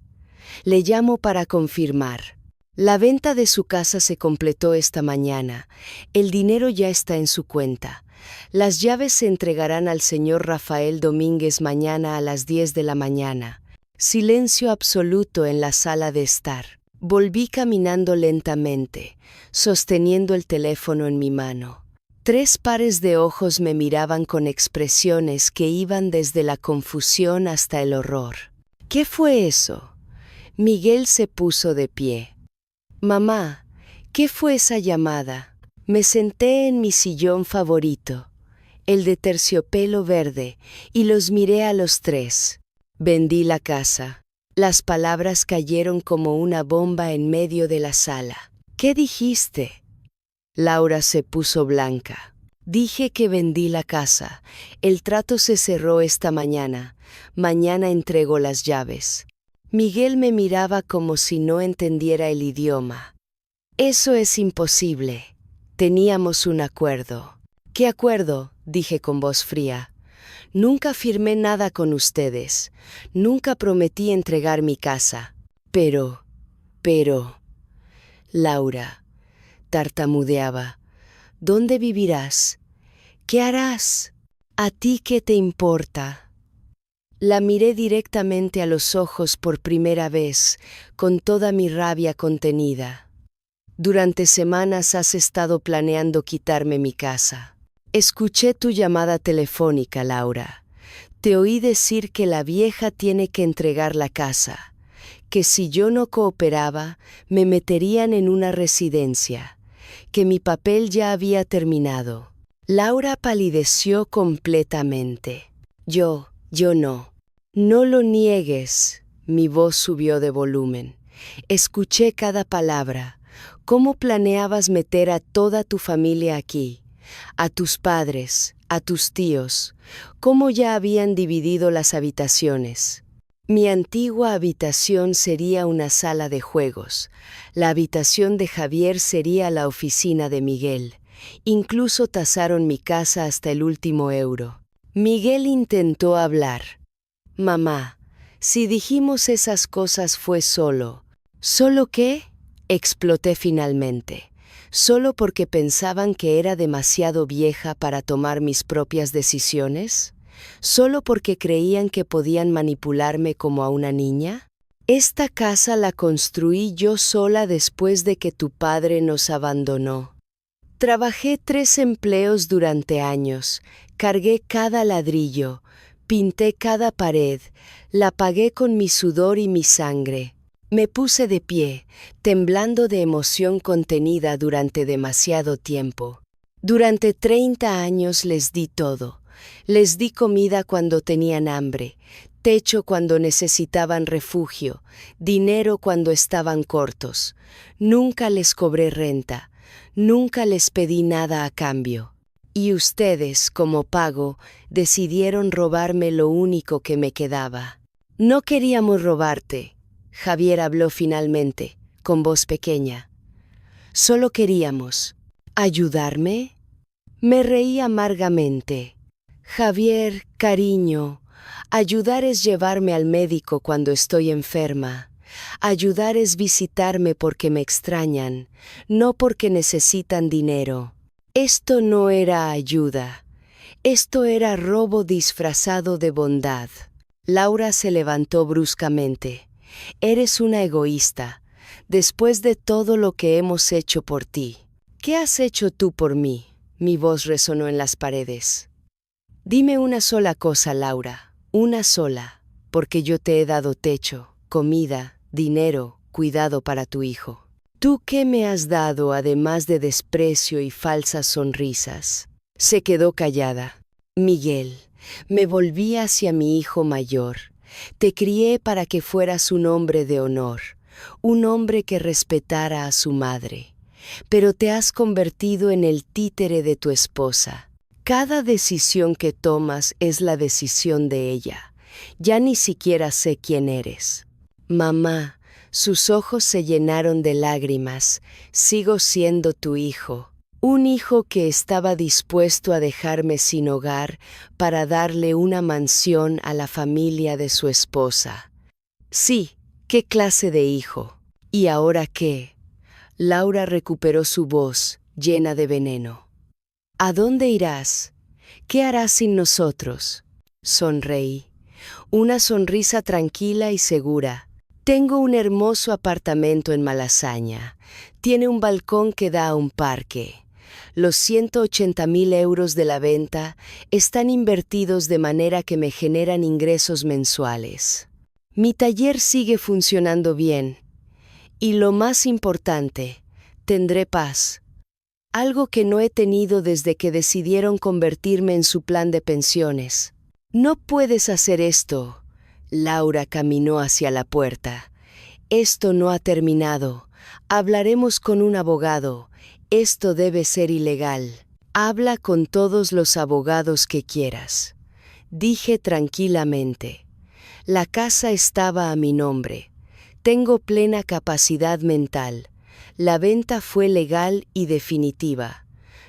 Le llamo para confirmar. La venta de su casa se completó esta mañana. El dinero ya está en su cuenta. Las llaves se entregarán al señor Rafael Domínguez mañana a las 10 de la mañana. Silencio absoluto en la sala de estar. Volví caminando lentamente, sosteniendo el teléfono en mi mano. 3 pares de ojos me miraban con expresiones que iban desde la confusión hasta el horror. ¿Qué fue eso? Miguel se puso de pie. Mamá, ¿qué fue esa llamada? Me senté en mi sillón favorito, el de terciopelo verde, y los miré a los 3. Vendí la casa. Las palabras cayeron como una bomba en medio de la sala. ¿Qué dijiste? Laura se puso blanca. Dije que vendí la casa. El trato se cerró esta mañana. Mañana entrego las llaves. Miguel me miraba como si no entendiera el idioma. Eso es imposible. Teníamos un acuerdo. ¿Qué acuerdo?, dije con voz fría. Nunca firmé nada con ustedes. Nunca prometí entregar mi casa. Pero... Laura tartamudeaba. ¿Dónde vivirás? ¿Qué harás? ¿A ti qué te importa? La miré directamente a los ojos por primera vez, con toda mi rabia contenida. Durante semanas has estado planeando quitarme mi casa. Escuché tu llamada telefónica, Laura. Te oí decir que la vieja tiene que entregar la casa, que si yo no cooperaba, me meterían en una residencia, que mi papel ya había terminado. Laura palideció completamente. Yo no. No lo niegues. Mi voz subió de volumen. Escuché cada palabra. ¿Cómo planeabas meter a toda tu familia aquí? A tus padres, a tus tíos. ¿Cómo ya habían dividido las habitaciones? Mi antigua habitación sería una sala de juegos. La habitación de Javier sería la oficina de Miguel. Incluso tasaron mi casa hasta el último euro. Miguel intentó hablar. Mamá, si dijimos esas cosas fue solo. ¿Solo qué? Exploté finalmente. ¿Solo porque pensaban que era demasiado vieja para tomar mis propias decisiones? ¿Solo porque creían que podían manipularme como a una niña? Esta casa la construí yo sola después de que tu padre nos abandonó. Trabajé 3 empleos durante años, cargué cada ladrillo, pinté cada pared, la pagué con mi sudor y mi sangre. Me puse de pie, temblando de emoción contenida durante demasiado tiempo. Durante 30 años les di todo. Les di comida cuando tenían hambre, techo cuando necesitaban refugio, dinero cuando estaban cortos. Nunca les cobré renta, nunca les pedí nada a cambio. Y ustedes, como pago, decidieron robarme lo único que me quedaba. No queríamos robarte, Javier habló finalmente, con voz pequeña. Solo queríamos. ¿Ayudarme? Me reí amargamente. Javier, cariño, ayudar es llevarme al médico cuando estoy enferma. Ayudar es visitarme porque me extrañan, no porque necesitan dinero. Esto no era ayuda. Esto era robo disfrazado de bondad. Laura se levantó bruscamente. Eres una egoísta, después de todo lo que hemos hecho por ti. ¿Qué has hecho tú por mí? Mi voz resonó en las paredes. Dime una sola cosa, Laura, una sola, porque yo te he dado techo, comida, dinero, cuidado para tu hijo. ¿Tú qué me has dado además de desprecio y falsas sonrisas? Se quedó callada. Miguel, me volví hacia mi hijo mayor. Te crié para que fueras un hombre de honor, un hombre que respetara a su madre. Pero te has convertido en el títere de tu esposa. Cada decisión que tomas es la decisión de ella. Ya ni siquiera sé quién eres. Mamá, sus ojos se llenaron de lágrimas. Sigo siendo tu hijo. Un hijo que estaba dispuesto a dejarme sin hogar para darle una mansión a la familia de su esposa. Sí, ¿qué clase de hijo? ¿Y ahora qué? Laura recuperó su voz, llena de veneno. ¿A dónde irás? ¿Qué harás sin nosotros? Sonreí. Una sonrisa tranquila y segura. Tengo un hermoso apartamento en Malasaña. Tiene un balcón que da a un parque. Los 180.000 euros de la venta están invertidos de manera que me generan ingresos mensuales. Mi taller sigue funcionando bien. Y lo más importante, tendré paz. Algo que no he tenido desde que decidieron convertirme en su plan de pensiones. No puedes hacer esto. Laura caminó hacia la puerta. Esto no ha terminado. Hablaremos con un abogado. Esto debe ser ilegal. Habla con todos los abogados que quieras. Dije tranquilamente. La casa estaba a mi nombre. Tengo plena capacidad mental. La venta fue legal y definitiva.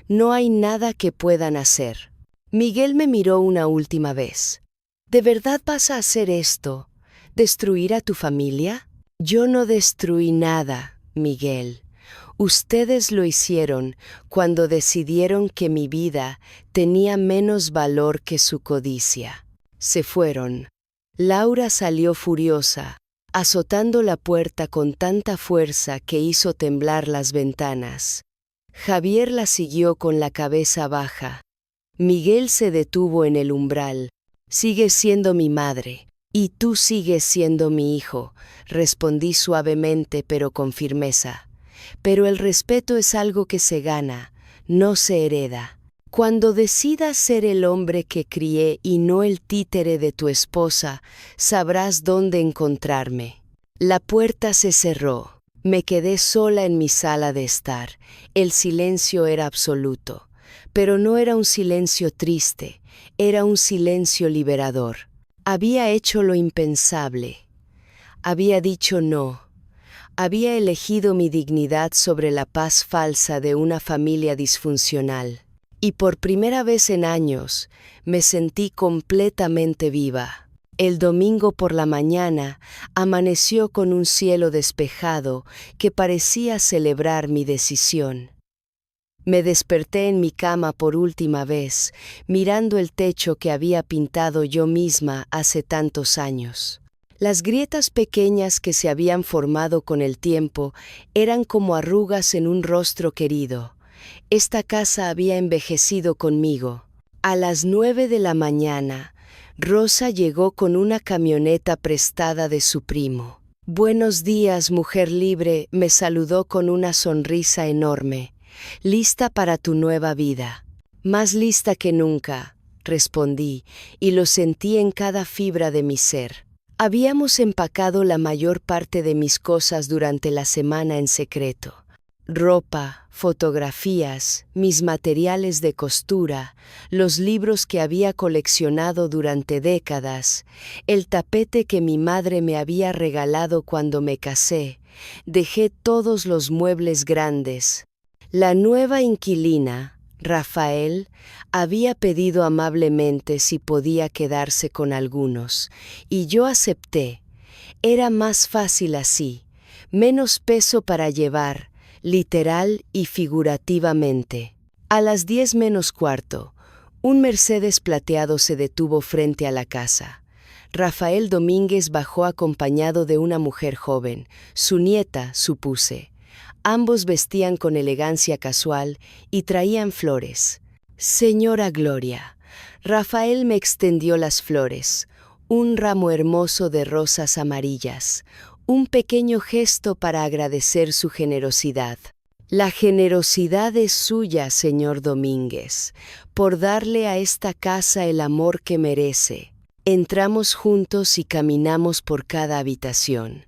No hay nada que puedan hacer. Miguel me miró una última vez. ¿De verdad vas a hacer esto? ¿Destruir a tu familia? Yo no destruí nada, Miguel. Ustedes lo hicieron cuando decidieron que mi vida tenía menos valor que su codicia. Se fueron. Laura salió furiosa, azotando la puerta con tanta fuerza que hizo temblar las ventanas. Javier la siguió con la cabeza baja. Miguel se detuvo en el umbral. «Sigues siendo mi madre, y tú sigues siendo mi hijo», respondí suavemente pero con firmeza. «Pero el respeto es algo que se gana, no se hereda. Cuando decidas ser el hombre que crié y no el títere de tu esposa, sabrás dónde encontrarme». La puerta se cerró. Me quedé sola en mi sala de estar. El silencio era absoluto. Pero no era un silencio triste, era un silencio liberador. Había hecho lo impensable. Había dicho no. Había elegido mi dignidad sobre la paz falsa de una familia disfuncional. Y por primera vez en años me sentí completamente viva. El domingo por la mañana amaneció con un cielo despejado que parecía celebrar mi decisión. Me desperté en mi cama por última vez, mirando el techo que había pintado yo misma hace tantos años. Las grietas pequeñas que se habían formado con el tiempo eran como arrugas en un rostro querido. Esta casa había envejecido conmigo. A las 9 de la mañana, Rosa llegó con una camioneta prestada de su primo. «Buenos días, mujer libre», me saludó con una sonrisa enorme. «Lista para tu nueva vida». «Más lista que nunca», respondí, y lo sentí en cada fibra de mi ser. Habíamos empacado la mayor parte de mis cosas durante la semana en secreto. Ropa, fotografías, mis materiales de costura, los libros que había coleccionado durante décadas, el tapete que mi madre me había regalado cuando me casé. Dejé todos los muebles grandes. La nueva inquilina, Rafael, había pedido amablemente si podía quedarse con algunos, y yo acepté. Era más fácil así, menos peso para llevar, literal y figurativamente. A las 10 menos cuarto, un Mercedes plateado se detuvo frente a la casa. Rafael Domínguez bajó acompañado de una mujer joven, su nieta, supuse. Ambos vestían con elegancia casual y traían flores. «Señora Gloria». Rafael me extendió las flores, un ramo hermoso de rosas amarillas, un pequeño gesto para agradecer su generosidad. «La generosidad es suya, señor Domínguez, por darle a esta casa el amor que merece». Entramos juntos y caminamos por cada habitación.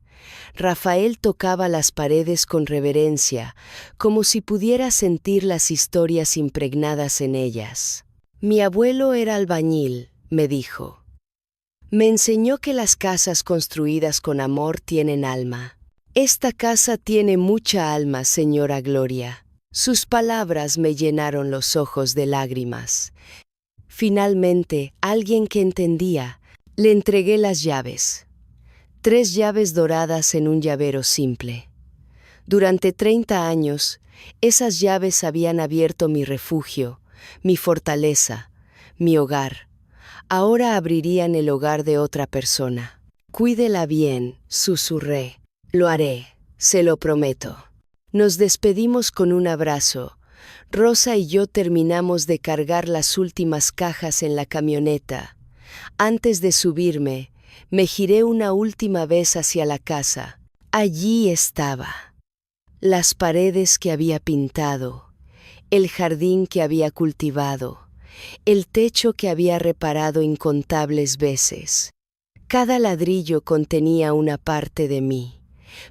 Rafael tocaba las paredes con reverencia, como si pudiera sentir las historias impregnadas en ellas. «Mi abuelo era albañil», me dijo. «Me enseñó que las casas construidas con amor tienen alma. Esta casa tiene mucha alma, señora Gloria». Sus palabras me llenaron los ojos de lágrimas. Finalmente, alguien que entendía, le entregué las llaves. 3 llaves doradas en un llavero simple. Durante 30 años, esas llaves habían abierto mi refugio, mi fortaleza, mi hogar. Ahora abrirían el hogar de otra persona. «Cuídela bien», susurré. «Lo haré, se lo prometo». Nos despedimos con un abrazo. Rosa y yo terminamos de cargar las últimas cajas en la camioneta. Antes de subirme, me giré una última vez hacia la casa. Allí estaba. Las paredes que había pintado, el jardín que había cultivado, el techo que había reparado incontables veces. Cada ladrillo contenía una parte de mí,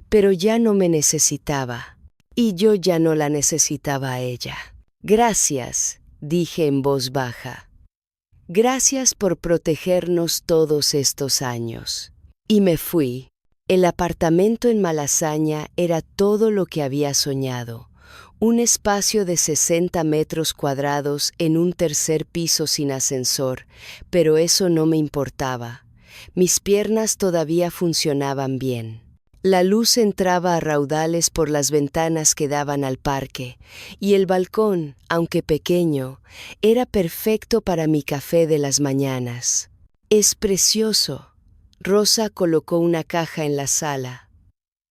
pero ya no me necesitaba, y yo ya no la necesitaba a ella. «Gracias», dije en voz baja. «Gracias por protegernos todos estos años». Y me fui. El apartamento en Malasaña era todo lo que había soñado. Un espacio de 60 metros cuadrados en un tercer piso sin ascensor, pero eso no me importaba. Mis piernas todavía funcionaban bien. La luz entraba a raudales por las ventanas que daban al parque, y el balcón, aunque pequeño, era perfecto para mi café de las mañanas. «Es precioso». Rosa colocó una caja en la sala.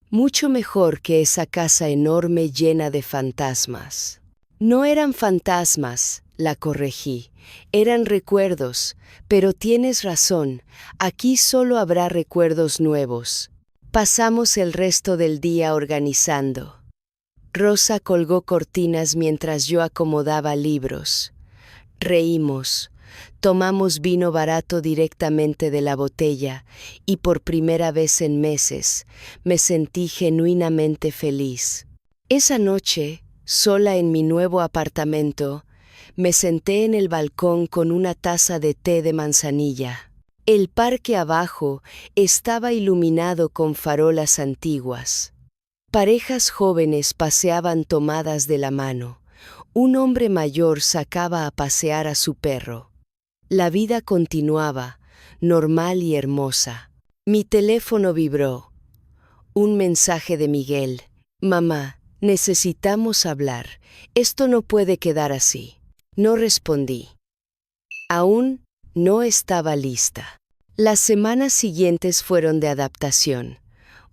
«Mucho mejor que esa casa enorme llena de fantasmas». «No eran fantasmas», la corregí. «Eran recuerdos, pero tienes razón, aquí solo habrá recuerdos nuevos». Pasamos el resto del día organizando. Rosa colgó cortinas mientras yo acomodaba libros. Reímos, tomamos vino barato directamente de la botella y por primera vez en meses me sentí genuinamente feliz. Esa noche, sola en mi nuevo apartamento, me senté en el balcón con una taza de té de manzanilla. El parque abajo estaba iluminado con farolas antiguas. Parejas jóvenes paseaban tomadas de la mano. Un hombre mayor sacaba a pasear a su perro. La vida continuaba, normal y hermosa. Mi teléfono vibró. Un mensaje de Miguel. «Mamá, necesitamos hablar. Esto no puede quedar así». No respondí. Aún no estaba lista. Las semanas siguientes fueron de adaptación.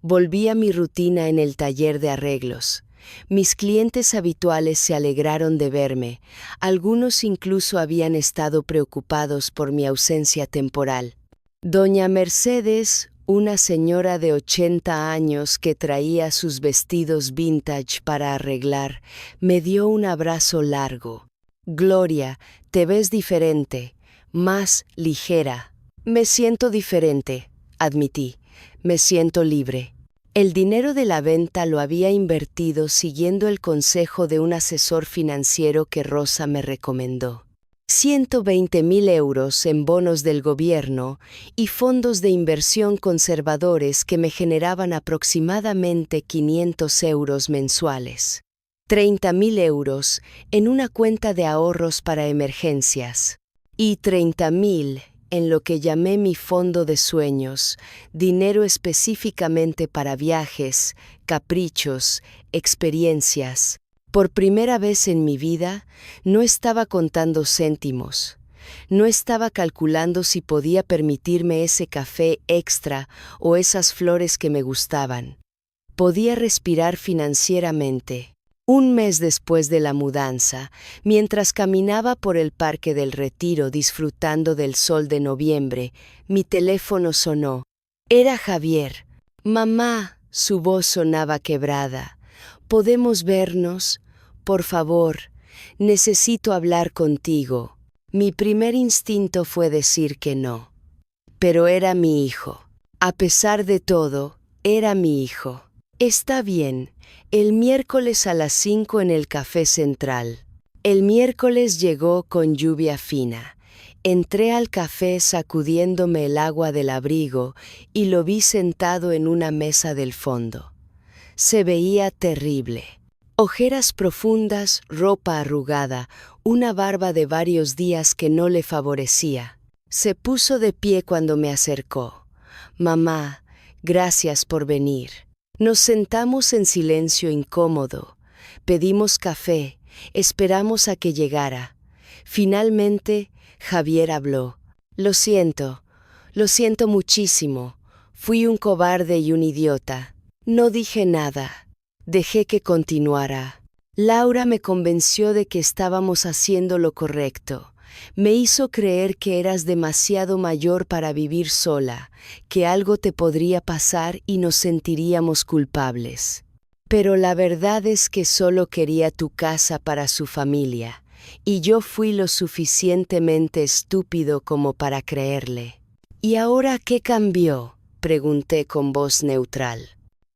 Volví a mi rutina en el taller de arreglos. Mis clientes habituales se alegraron de verme. Algunos incluso habían estado preocupados por mi ausencia temporal. Doña Mercedes, una señora de 80 años que traía sus vestidos vintage para arreglar, me dio un abrazo largo. «Gloria, te ves diferente, más ligera». «Me siento diferente», admití. «Me siento libre». El dinero de la venta lo había invertido siguiendo el consejo de un asesor financiero que Rosa me recomendó. 120.000 euros en bonos del gobierno y fondos de inversión conservadores que me generaban aproximadamente 500 euros mensuales. 30.000 euros en una cuenta de ahorros para emergencias. Y 30.000 en lo que llamé mi fondo de sueños, dinero específicamente para viajes, caprichos, experiencias. Por primera vez en mi vida, no estaba contando céntimos. No estaba calculando si podía permitirme ese café extra o esas flores que me gustaban. Podía respirar financieramente. Un mes después de la mudanza, mientras caminaba por el Parque del Retiro disfrutando del sol de noviembre, mi teléfono sonó. Era Javier. «Mamá», su voz sonaba quebrada. «¿Podemos vernos? Por favor, necesito hablar contigo». Mi primer instinto fue decir que no. Pero era mi hijo. A pesar de todo, era mi hijo. «Está bien, el miércoles a las 5 en el Café Central». El miércoles llegó con lluvia fina. Entré al café sacudiéndome el agua del abrigo y lo vi sentado en una mesa del fondo. Se veía terrible. Ojeras profundas, ropa arrugada, una barba de varios días que no le favorecía. Se puso de pie cuando me acercó. «Mamá, gracias por venir». Nos sentamos en silencio incómodo. Pedimos café, esperamos a que llegara. Finalmente, Javier habló. Lo siento muchísimo. Fui un cobarde y un idiota». No dije nada. Dejé que continuara. Laura me convenció de que estábamos haciendo lo correcto. Me hizo creer que eras demasiado mayor para vivir sola, que algo te podría pasar y nos sentiríamos culpables. Pero la verdad es que solo quería tu casa para su familia, y yo fui lo suficientemente estúpido como para creerle. «¿Y ahora qué cambió?», pregunté con voz neutral.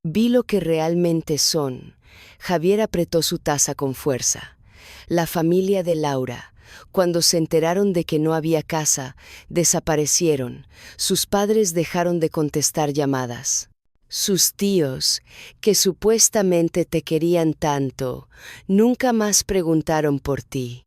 Vi lo que realmente son. Javier apretó su taza con fuerza. La familia de Laura, cuando se enteraron de que no había casa, desaparecieron. Sus padres dejaron de contestar llamadas. Sus tíos, que supuestamente te querían tanto, nunca más preguntaron por ti.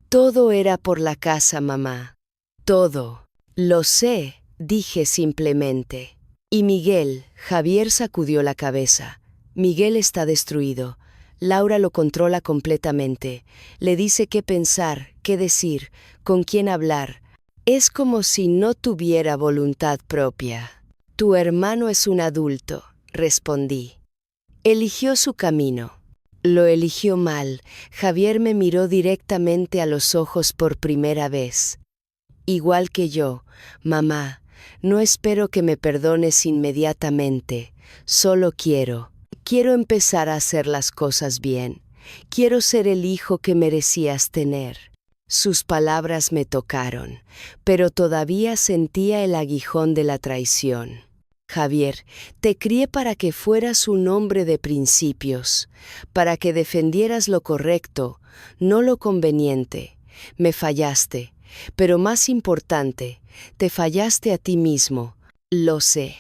Todo era por la casa, mamá. Todo. Lo sé, dije simplemente. Y Miguel, Javier sacudió la cabeza. Miguel está destruido. Laura lo controla completamente. Le dice qué pensar, qué decir, con quién hablar. Es como si no tuviera voluntad propia. Tu hermano es un adulto, respondí. Eligió su camino. Lo eligió mal. Javier me miró directamente a los ojos por primera vez. Igual que yo, mamá, no espero que me perdones inmediatamente. Solo quiero empezar a hacer las cosas bien. Quiero ser el hijo que merecías tener. Sus palabras me tocaron, pero todavía sentía el aguijón de la traición. Javier, te crié para que fueras un hombre de principios, para que defendieras lo correcto, no lo conveniente. Me fallaste, pero más importante, te fallaste a ti mismo. Lo sé.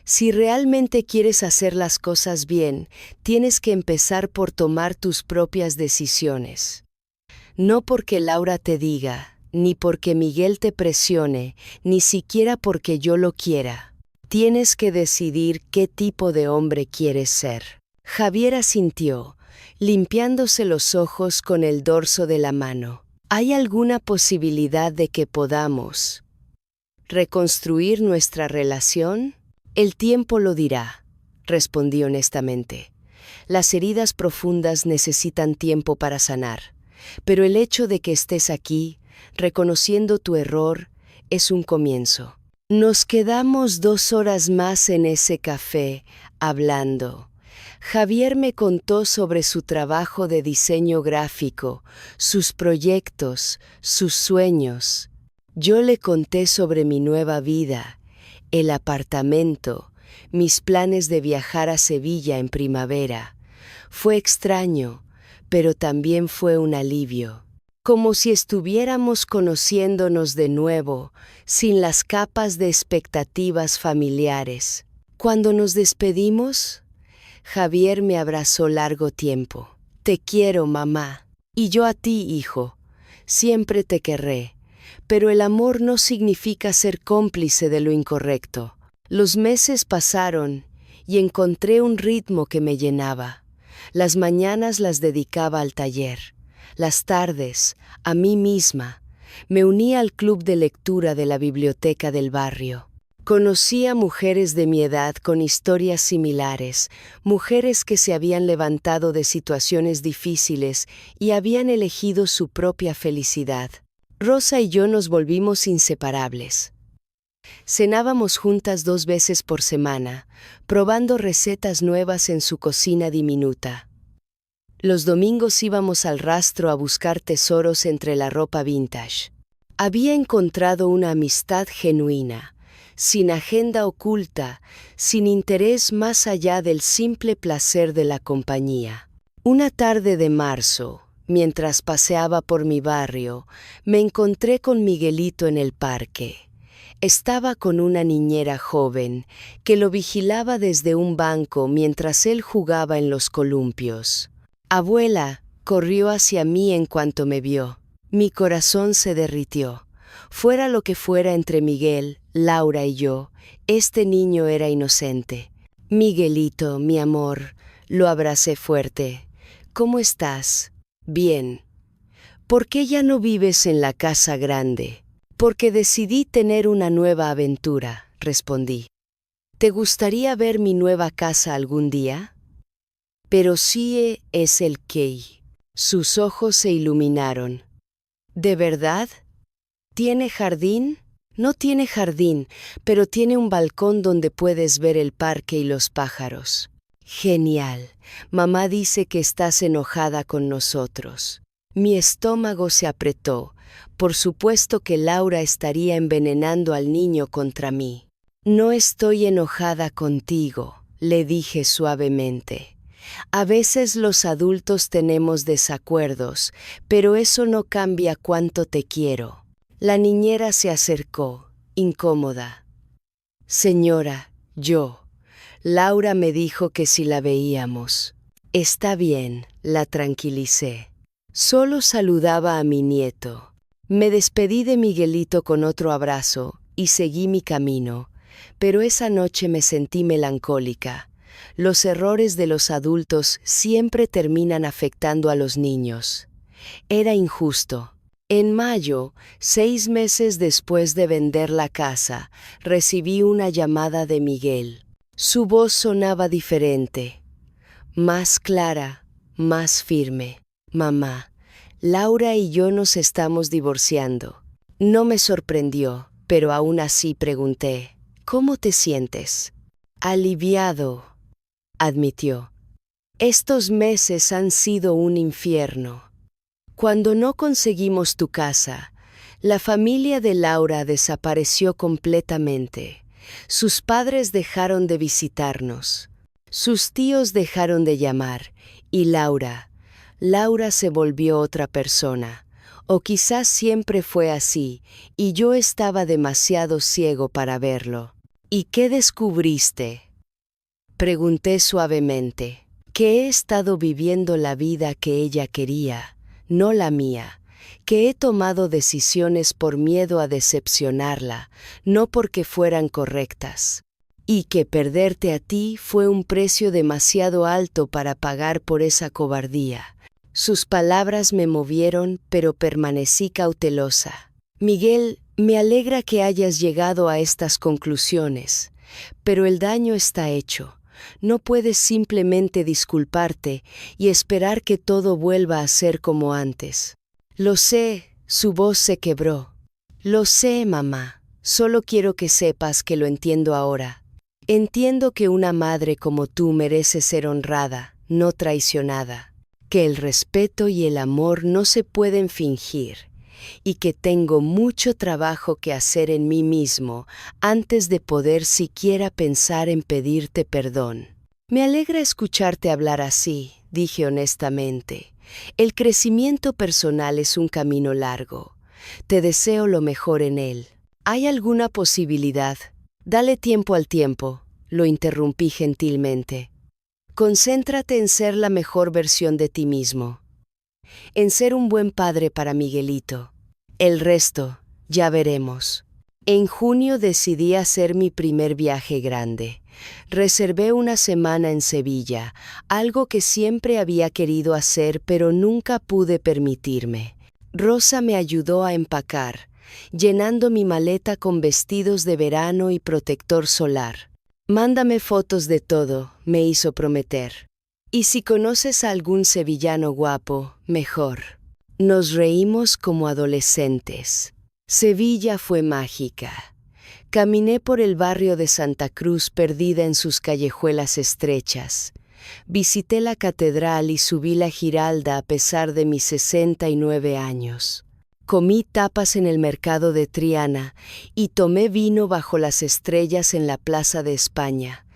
Si realmente quieres hacer las cosas bien, tienes que empezar por tomar tus propias decisiones. No porque Laura te diga, ni porque Miguel te presione, ni siquiera porque yo lo quiera. Tienes que decidir qué tipo de hombre quieres ser. Javier asintió, limpiándose los ojos con el dorso de la mano. ¿Hay alguna posibilidad de que podamos reconstruir nuestra relación? El tiempo lo dirá, respondí honestamente. Las heridas profundas necesitan tiempo para sanar, pero el hecho de que estés aquí, reconociendo tu error, es un comienzo. Nos quedamos 2 horas más en ese café, hablando. Javier me contó sobre su trabajo de diseño gráfico, sus proyectos, sus sueños. Yo le conté sobre mi nueva vida, el apartamento, mis planes de viajar a Sevilla en primavera. Fue extraño, pero también fue un alivio. Como si estuviéramos conociéndonos de nuevo, sin las capas de expectativas familiares. Cuando nos despedimos, Javier me abrazó largo tiempo. Te quiero, mamá. Y yo a ti, hijo. Siempre te querré. Pero el amor no significa ser cómplice de lo incorrecto. Los meses pasaron y encontré un ritmo que me llenaba. Las mañanas las dedicaba al taller. Las tardes, a mí misma, me uní al club de lectura de la biblioteca del barrio. Conocí a mujeres de mi edad con historias similares, mujeres que se habían levantado de situaciones difíciles y habían elegido su propia felicidad. Rosa y yo nos volvimos inseparables. Cenábamos juntas 2 veces por semana, probando recetas nuevas en su cocina diminuta. Los domingos íbamos al rastro a buscar tesoros entre la ropa vintage. Había encontrado una amistad genuina, sin agenda oculta, sin interés más allá del simple placer de la compañía. Una tarde de marzo, mientras paseaba por mi barrio, me encontré con Miguelito en el parque. Estaba con una niñera joven que lo vigilaba desde un banco mientras él jugaba en los columpios. Abuela, corrió hacia mí en cuanto me vio. Mi corazón se derritió. Fuera lo que fuera entre Miguel, Laura y yo, este niño era inocente. Miguelito, mi amor, lo abracé fuerte. ¿Cómo estás? Bien. ¿Por qué ya no vives en la casa grande? Porque decidí tener una nueva aventura, respondí. ¿Te gustaría ver mi nueva casa algún día? Pero sí es el Key. Sus ojos se iluminaron. ¿De verdad? ¿Tiene jardín? No tiene jardín, pero tiene un balcón donde puedes ver el parque y los pájaros. Genial. Mamá dice que estás enojada con nosotros. Mi estómago se apretó. Por supuesto que Laura estaría envenenando al niño contra mí. No estoy enojada contigo, le dije suavemente. A veces los adultos tenemos desacuerdos, pero eso no cambia cuánto te quiero. La niñera se acercó, incómoda. Señora, Laura me dijo que si la veíamos. Está bien, la tranquilicé. Solo saludaba a mi nieto. Me despedí de Miguelito con otro abrazo y seguí mi camino. pero esa noche me sentí melancólica. Los errores de los adultos siempre terminan afectando a los niños. Era injusto. En mayo, 6 meses después de vender la casa, recibí una llamada de Miguel. Su voz sonaba diferente, más clara, más firme. Mamá, Laura y yo nos estamos divorciando. No me sorprendió, pero aún así pregunté, ¿cómo te sientes? Aliviado, admitió. Estos meses han sido un infierno. Cuando no conseguimos tu casa, la familia de Laura desapareció completamente. Sus padres dejaron de visitarnos. Sus tíos dejaron de llamar. Y Laura se volvió otra persona. O quizás siempre fue así, y yo estaba demasiado ciego para verlo. ¿Y qué descubriste? Pregunté suavemente. Que he estado viviendo la vida que ella quería, no la mía, que he tomado decisiones por miedo a decepcionarla, no porque fueran correctas, y que perderte a ti fue un precio demasiado alto para pagar por esa cobardía. Sus palabras me movieron, pero permanecí cautelosa. Miguel, me alegra que hayas llegado a estas conclusiones, pero el daño está hecho. No puedes simplemente disculparte y esperar que todo vuelva a ser como antes. Lo sé, su voz se quebró. Lo sé, mamá. Solo quiero que sepas que lo entiendo ahora. Entiendo que una madre como tú merece ser honrada, no traicionada. Que el respeto y el amor no se pueden fingir. Y que tengo mucho trabajo que hacer en mí mismo antes de poder siquiera pensar en pedirte perdón. Me alegra escucharte hablar así, dije honestamente. El crecimiento personal es un camino largo. Te deseo lo mejor en él. ¿Hay alguna posibilidad? Dale tiempo al tiempo, lo interrumpí gentilmente. Concéntrate en ser la mejor versión de ti mismo. En ser un buen padre para Miguelito. El resto, ya veremos. En junio decidí hacer mi primer viaje grande. Reservé una semana en Sevilla, algo que siempre había querido hacer pero nunca pude permitirme. Rosa me ayudó a empacar, llenando mi maleta con vestidos de verano y protector solar. Mándame fotos de todo, me hizo prometer. Y si conoces a algún sevillano guapo, mejor. Nos reímos como adolescentes. Sevilla fue mágica. Caminé por el barrio de Santa Cruz perdida en sus callejuelas estrechas. Visité la catedral y subí la Giralda a pesar de mis 69 años. Comí tapas en el mercado de Triana y tomé vino bajo las estrellas en la Plaza de España.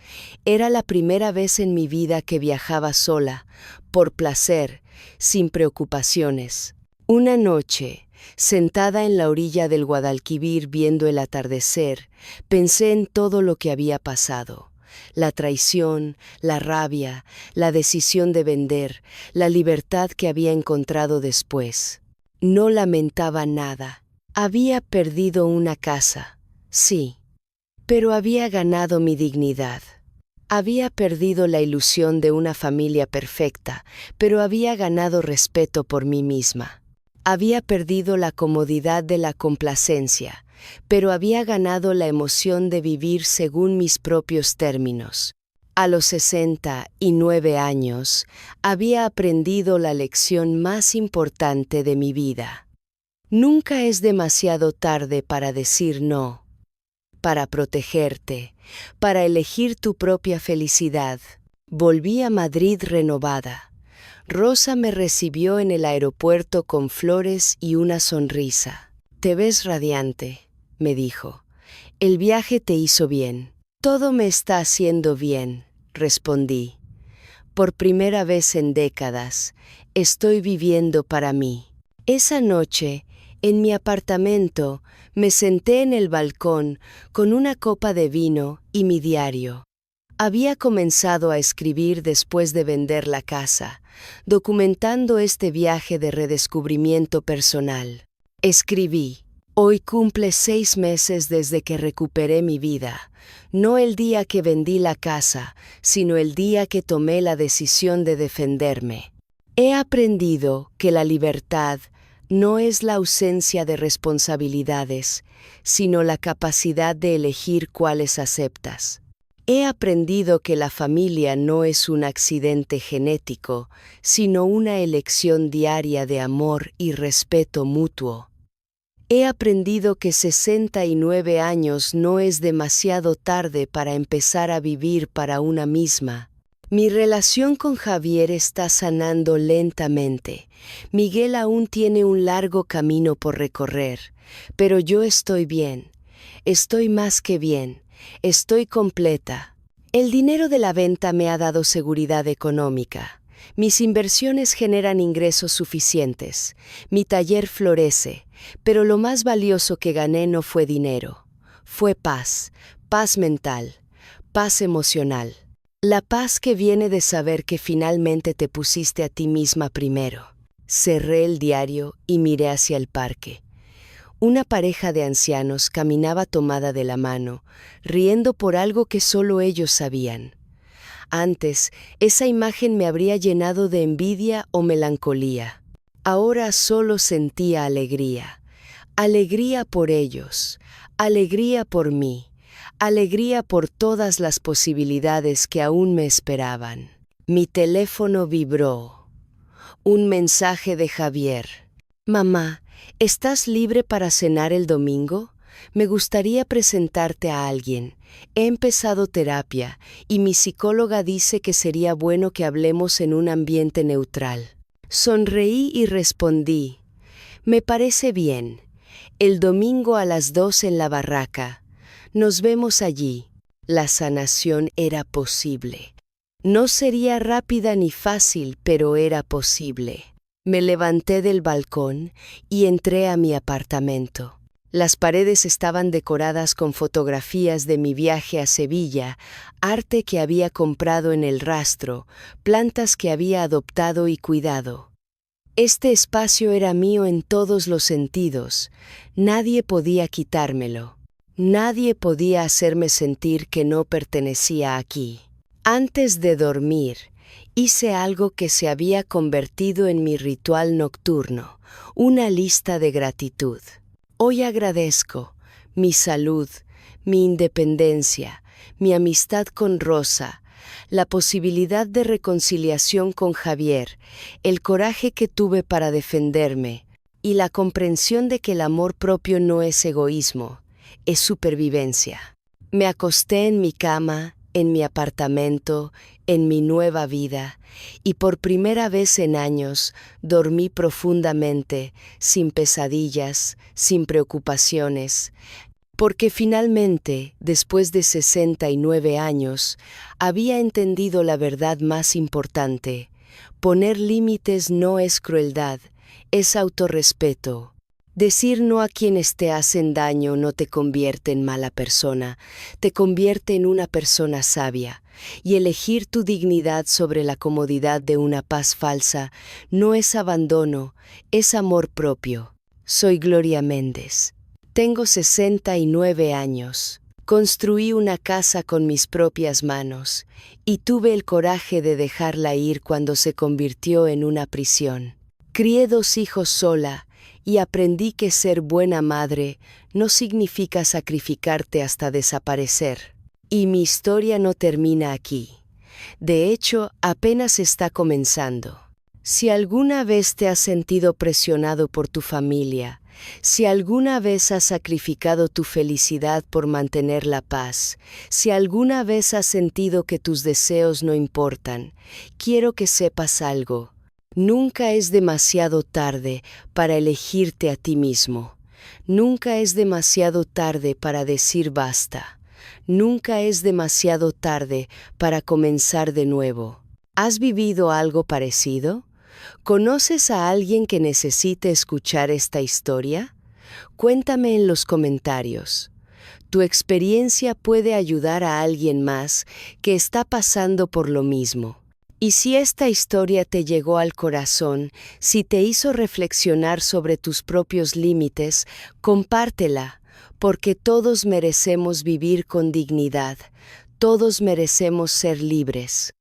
Era la primera vez en mi vida que viajaba sola, por placer, sin preocupaciones. Una noche, sentada en la orilla del Guadalquivir viendo el atardecer, pensé en todo lo que había pasado. La traición, la rabia, la decisión de vender, la libertad que había encontrado después. No lamentaba nada. Había perdido una casa, sí, pero había ganado mi dignidad. Había perdido la ilusión de una familia perfecta, pero había ganado respeto por mí misma. Había perdido la comodidad de la complacencia, pero había ganado la emoción de vivir según mis propios términos. A los 69 años, había aprendido la lección más importante de mi vida. Nunca es demasiado tarde para decir no, para protegerte, para elegir tu propia felicidad. Volví a Madrid renovada. Rosa me recibió en el aeropuerto con flores y una sonrisa. «Te ves radiante», me dijo. «El viaje te hizo bien». «Todo me está haciendo bien», respondí. «Por primera vez en décadas, estoy viviendo para mí». Esa noche, en mi apartamento, me senté en el balcón con una copa de vino y mi diario. Había comenzado a escribir después de vender la casa, documentando este viaje de redescubrimiento personal. Escribí: Hoy cumple 6 meses desde que recuperé mi vida, no el día que vendí la casa, sino el día que tomé la decisión de defenderme. He aprendido que la libertad no es la ausencia de responsabilidades, sino la capacidad de elegir cuáles aceptas. He aprendido que la familia no es un accidente genético, sino una elección diaria de amor y respeto mutuo. He aprendido que 69 años no es demasiado tarde para empezar a vivir para una misma. Mi relación con Javier está sanando lentamente. Miguel aún tiene un largo camino por recorrer, pero yo estoy bien. Estoy más que bien. Estoy completa. El dinero de la venta me ha dado seguridad económica. Mis inversiones generan ingresos suficientes. Mi taller florece, pero lo más valioso que gané no fue dinero. Fue paz, paz mental, paz emocional. La paz que viene de saber que finalmente te pusiste a ti misma primero. Cerré el diario y miré hacia el parque. Una pareja de ancianos caminaba tomada de la mano, riendo por algo que solo ellos sabían. Antes, esa imagen me habría llenado de envidia o melancolía. Ahora solo sentía alegría. Alegría por ellos, alegría por mí, alegría por todas las posibilidades que aún me esperaban. Mi teléfono vibró. Un mensaje de Javier. Mamá, ¿estás libre para cenar el domingo? Me gustaría presentarte a alguien. He empezado terapia y mi psicóloga dice que sería bueno que hablemos en un ambiente neutral. Sonreí y respondí, me parece bien. El domingo a las 2 en la barraca. Nos vemos allí. La sanación era posible. No sería rápida ni fácil, pero era posible. Me levanté del balcón y entré a mi apartamento. Las paredes estaban decoradas con fotografías de mi viaje a Sevilla, arte que había comprado en el rastro, plantas que había adoptado y cuidado. Este espacio era mío en todos los sentidos. Nadie podía quitármelo. Nadie podía hacerme sentir que no pertenecía aquí. Antes de dormir, hice algo que se había convertido en mi ritual nocturno, una lista de gratitud. Hoy agradezco mi salud, mi independencia, mi amistad con Rosa, la posibilidad de reconciliación con Javier, el coraje que tuve para defenderme y la comprensión de que el amor propio no es egoísmo, es supervivencia. Me acosté en mi cama, en mi apartamento, en mi nueva vida, y por primera vez en años dormí profundamente, sin pesadillas, sin preocupaciones, porque finalmente, después de 69 años, había entendido la verdad más importante. Poner límites no es crueldad, es autorrespeto. Decir no a quienes te hacen daño no te convierte en mala persona, te convierte en una persona sabia. Y elegir tu dignidad sobre la comodidad de una paz falsa no es abandono, es amor propio. Soy Gloria Méndez. Tengo 69 años. Construí una casa con mis propias manos y tuve el coraje de dejarla ir cuando se convirtió en una prisión. Crié 2 hijos sola y aprendí que ser buena madre no significa sacrificarte hasta desaparecer. Y mi historia no termina aquí. De hecho, apenas está comenzando. Si alguna vez te has sentido presionado por tu familia, si alguna vez has sacrificado tu felicidad por mantener la paz, si alguna vez has sentido que tus deseos no importan, quiero que sepas algo. Nunca es demasiado tarde para elegirte a ti mismo. Nunca es demasiado tarde para decir basta. Nunca es demasiado tarde para comenzar de nuevo. ¿Has vivido algo parecido? ¿Conoces a alguien que necesite escuchar esta historia? Cuéntame en los comentarios. Tu experiencia puede ayudar a alguien más que está pasando por lo mismo. Y si esta historia te llegó al corazón, si te hizo reflexionar sobre tus propios límites, compártela, porque todos merecemos vivir con dignidad, todos merecemos ser libres.